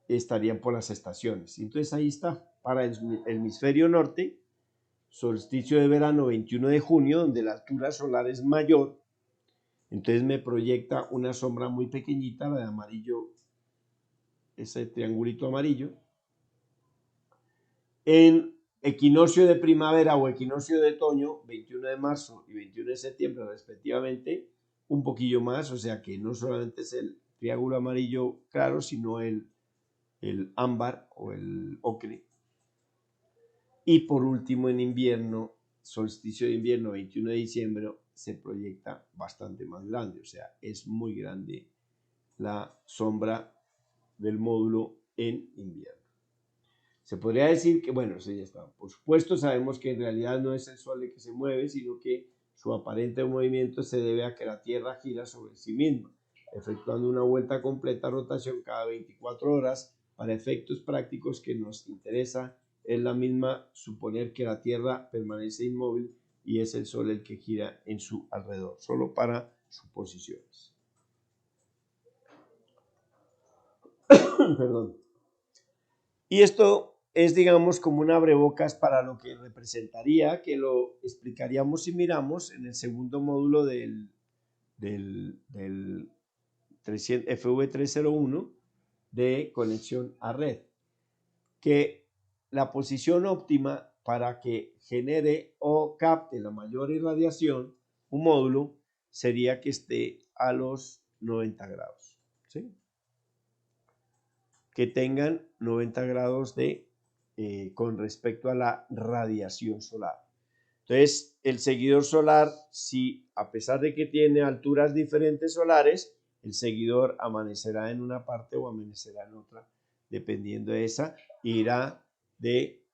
estarían por las estaciones. Entonces ahí está, para el hemisferio norte, solsticio de verano 21 de junio, donde la altura solar es mayor, entonces me proyecta una sombra muy pequeñita, la de amarillo, ese triangulito amarillo. En equinoccio de primavera o equinoccio de otoño, 21 de marzo y 21 de septiembre respectivamente, un poquillo más, o sea que no solamente es el triángulo amarillo claro, sino el ámbar o el ocre. Y por último en invierno, solsticio de invierno 21 de diciembre, se proyecta bastante más grande, o sea, es muy grande la sombra del módulo en invierno. Se podría decir que, bueno, sí, ya está. Por supuesto, sabemos que en realidad no es el Sol el que se mueve, sino que su aparente movimiento se debe a que la Tierra gira sobre sí misma, efectuando una vuelta completa rotación cada 24 horas. Para efectos prácticos que nos interesa, es la misma suponer que la Tierra permanece inmóvil y es el Sol el que gira en su alrededor, solo para suposiciones. Perdón. Y esto es, digamos, como un abrebocas para lo que representaría, que lo explicaríamos si miramos en el segundo módulo del FV301 de conexión a red, que la posición óptima para que genere o capte la mayor irradiación, un módulo, sería que esté a los 90 grados, ¿sí? Que tengan 90 grados con respecto a la radiación solar. Entonces, el seguidor solar, si a pesar de que tiene alturas diferentes solares, el seguidor amanecerá en una parte o amanecerá en otra, dependiendo de esa, irá de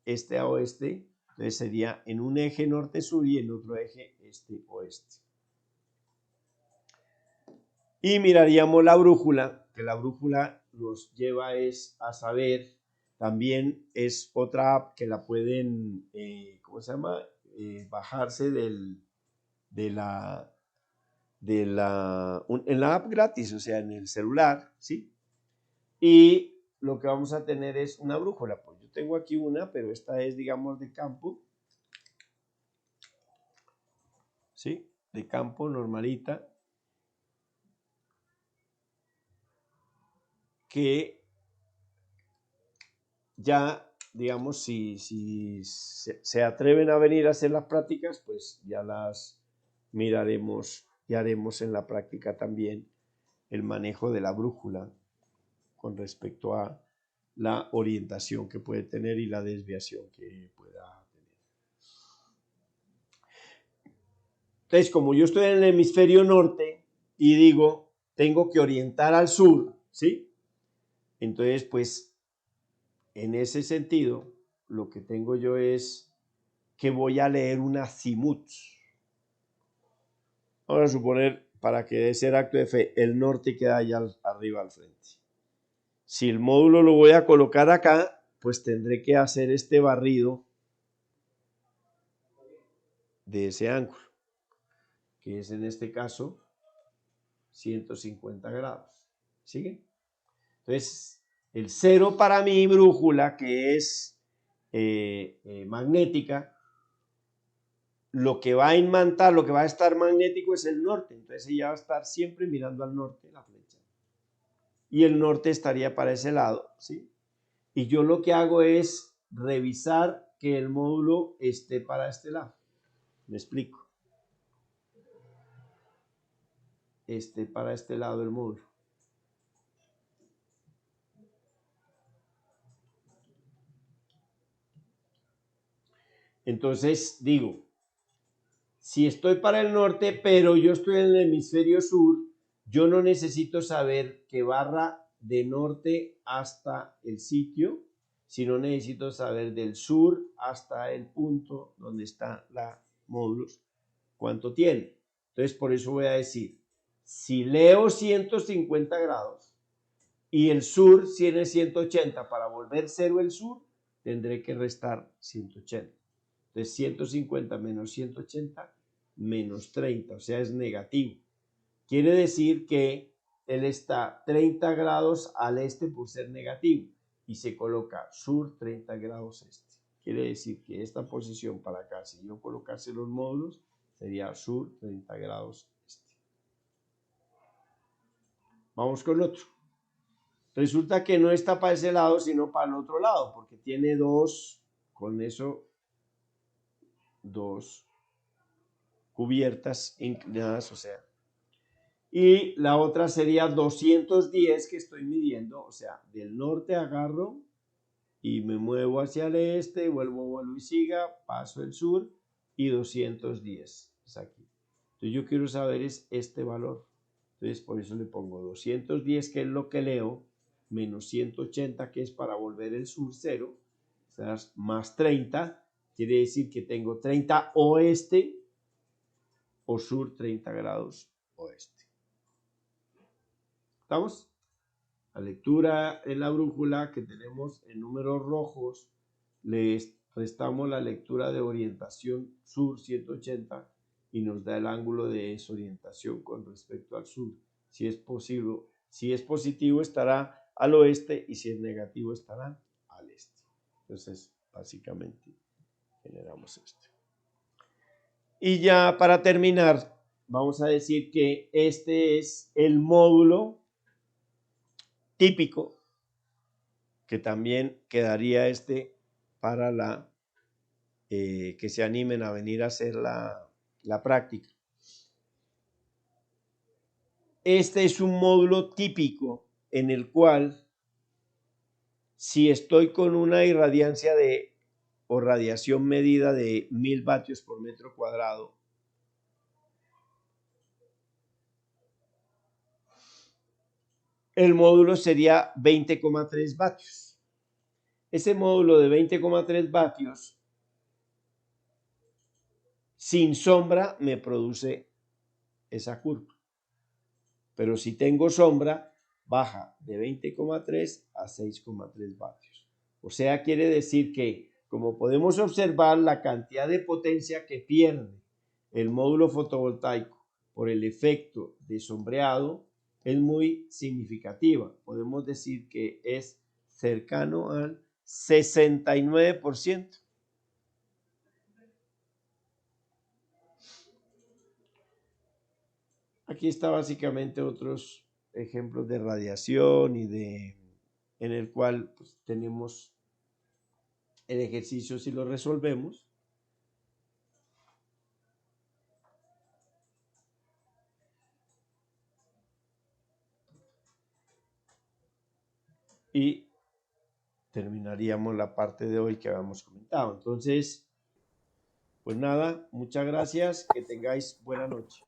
este a oeste, entonces sería en un eje norte-sur y en otro eje este-oeste. Y miraríamos la brújula, que la brújula nos lleva a saber, también es otra app que la pueden, ¿cómo se llama? Bajarse en la app gratis, o sea, en el celular, ¿sí? Y lo que vamos a tener es una brújula. Pues yo tengo aquí una, pero esta es, digamos, de campo, ¿sí? De campo normalita, que ya, digamos, si se atreven a venir a hacer las prácticas, pues ya las miraremos y haremos en la práctica también el manejo de la brújula con respecto a la orientación que puede tener y la desviación que pueda tener. Entonces, como yo estoy en el hemisferio norte y digo, tengo que orientar al sur, ¿sí? Entonces, pues, en ese sentido, lo que tengo yo es que voy a leer un azimut. Vamos a suponer, para que dé ser acto de fe, el norte queda allá arriba al frente. Si el módulo lo voy a colocar acá, pues tendré que hacer este barrido de ese ángulo, que es en este caso 150 grados. ¿Sigue? Entonces, el cero para mi brújula, que es magnética, lo que va a imantar, lo que va a estar magnético es el norte. Entonces ella va a estar siempre mirando al norte, la flecha. Y el norte estaría para ese lado, ¿sí? Y yo lo que hago es revisar que el módulo esté para este lado. ¿Me explico? Esté para este lado el módulo. Entonces digo, si estoy para el norte, pero yo estoy en el hemisferio sur, yo no necesito saber que barra de norte hasta el sitio, sino necesito saber del sur hasta el punto donde está la módulos, cuánto tiene. Entonces, por eso voy a decir, si leo 150 grados y el sur tiene 180, para volver cero el sur, tendré que restar 180. Entonces, 150 menos 180 menos 30, o sea, es negativo. Quiere decir que él está 30 grados al este por ser negativo y se coloca sur 30 grados este. Quiere decir que esta posición para acá, si yo colocase los módulos, sería sur 30 grados este. Vamos con otro. Resulta que no está para ese lado, sino para el otro lado, porque tiene dos, con eso, dos cubiertas inclinadas, o sea. Y la otra sería 210 que estoy midiendo, o sea, del norte agarro y me muevo hacia el este, vuelvo y siga, paso el sur y 210 es aquí. Entonces yo quiero saber es este valor. Entonces por eso le pongo 210, que es lo que leo, menos 180, que es para volver el sur cero, o sea, más 30, quiere decir que tengo 30 oeste o sur 30 grados oeste. ¿Estamos? La lectura en la brújula que tenemos en números rojos, le restamos la lectura de orientación sur 180 y nos da el ángulo de desorientación con respecto al sur. Si es posible, si es positivo estará al oeste y si es negativo estará al este. Entonces, básicamente generamos esto. Y ya para terminar, vamos a decir que este es el módulo típico, que también quedaría este para la que se animen a venir a hacer la práctica. Este es un módulo típico en el cual, si estoy con una irradiancia o radiación medida de 1000 vatios por metro cuadrado, el módulo sería 20,3 vatios. Ese módulo de 20,3 vatios sin sombra me produce esa curva. Pero si tengo sombra, baja de 20,3 a 6,3 vatios. O sea, quiere decir que, como podemos observar, la cantidad de potencia que pierde el módulo fotovoltaico por el efecto de sombreado es muy significativa. Podemos decir que es cercano al 69%. Aquí está básicamente otros ejemplos de radiación y en el cual pues, tenemos el ejercicio si lo resolvemos. Y terminaríamos la parte de hoy que habíamos comentado. Entonces, pues nada, muchas gracias, que tengáis buena noche.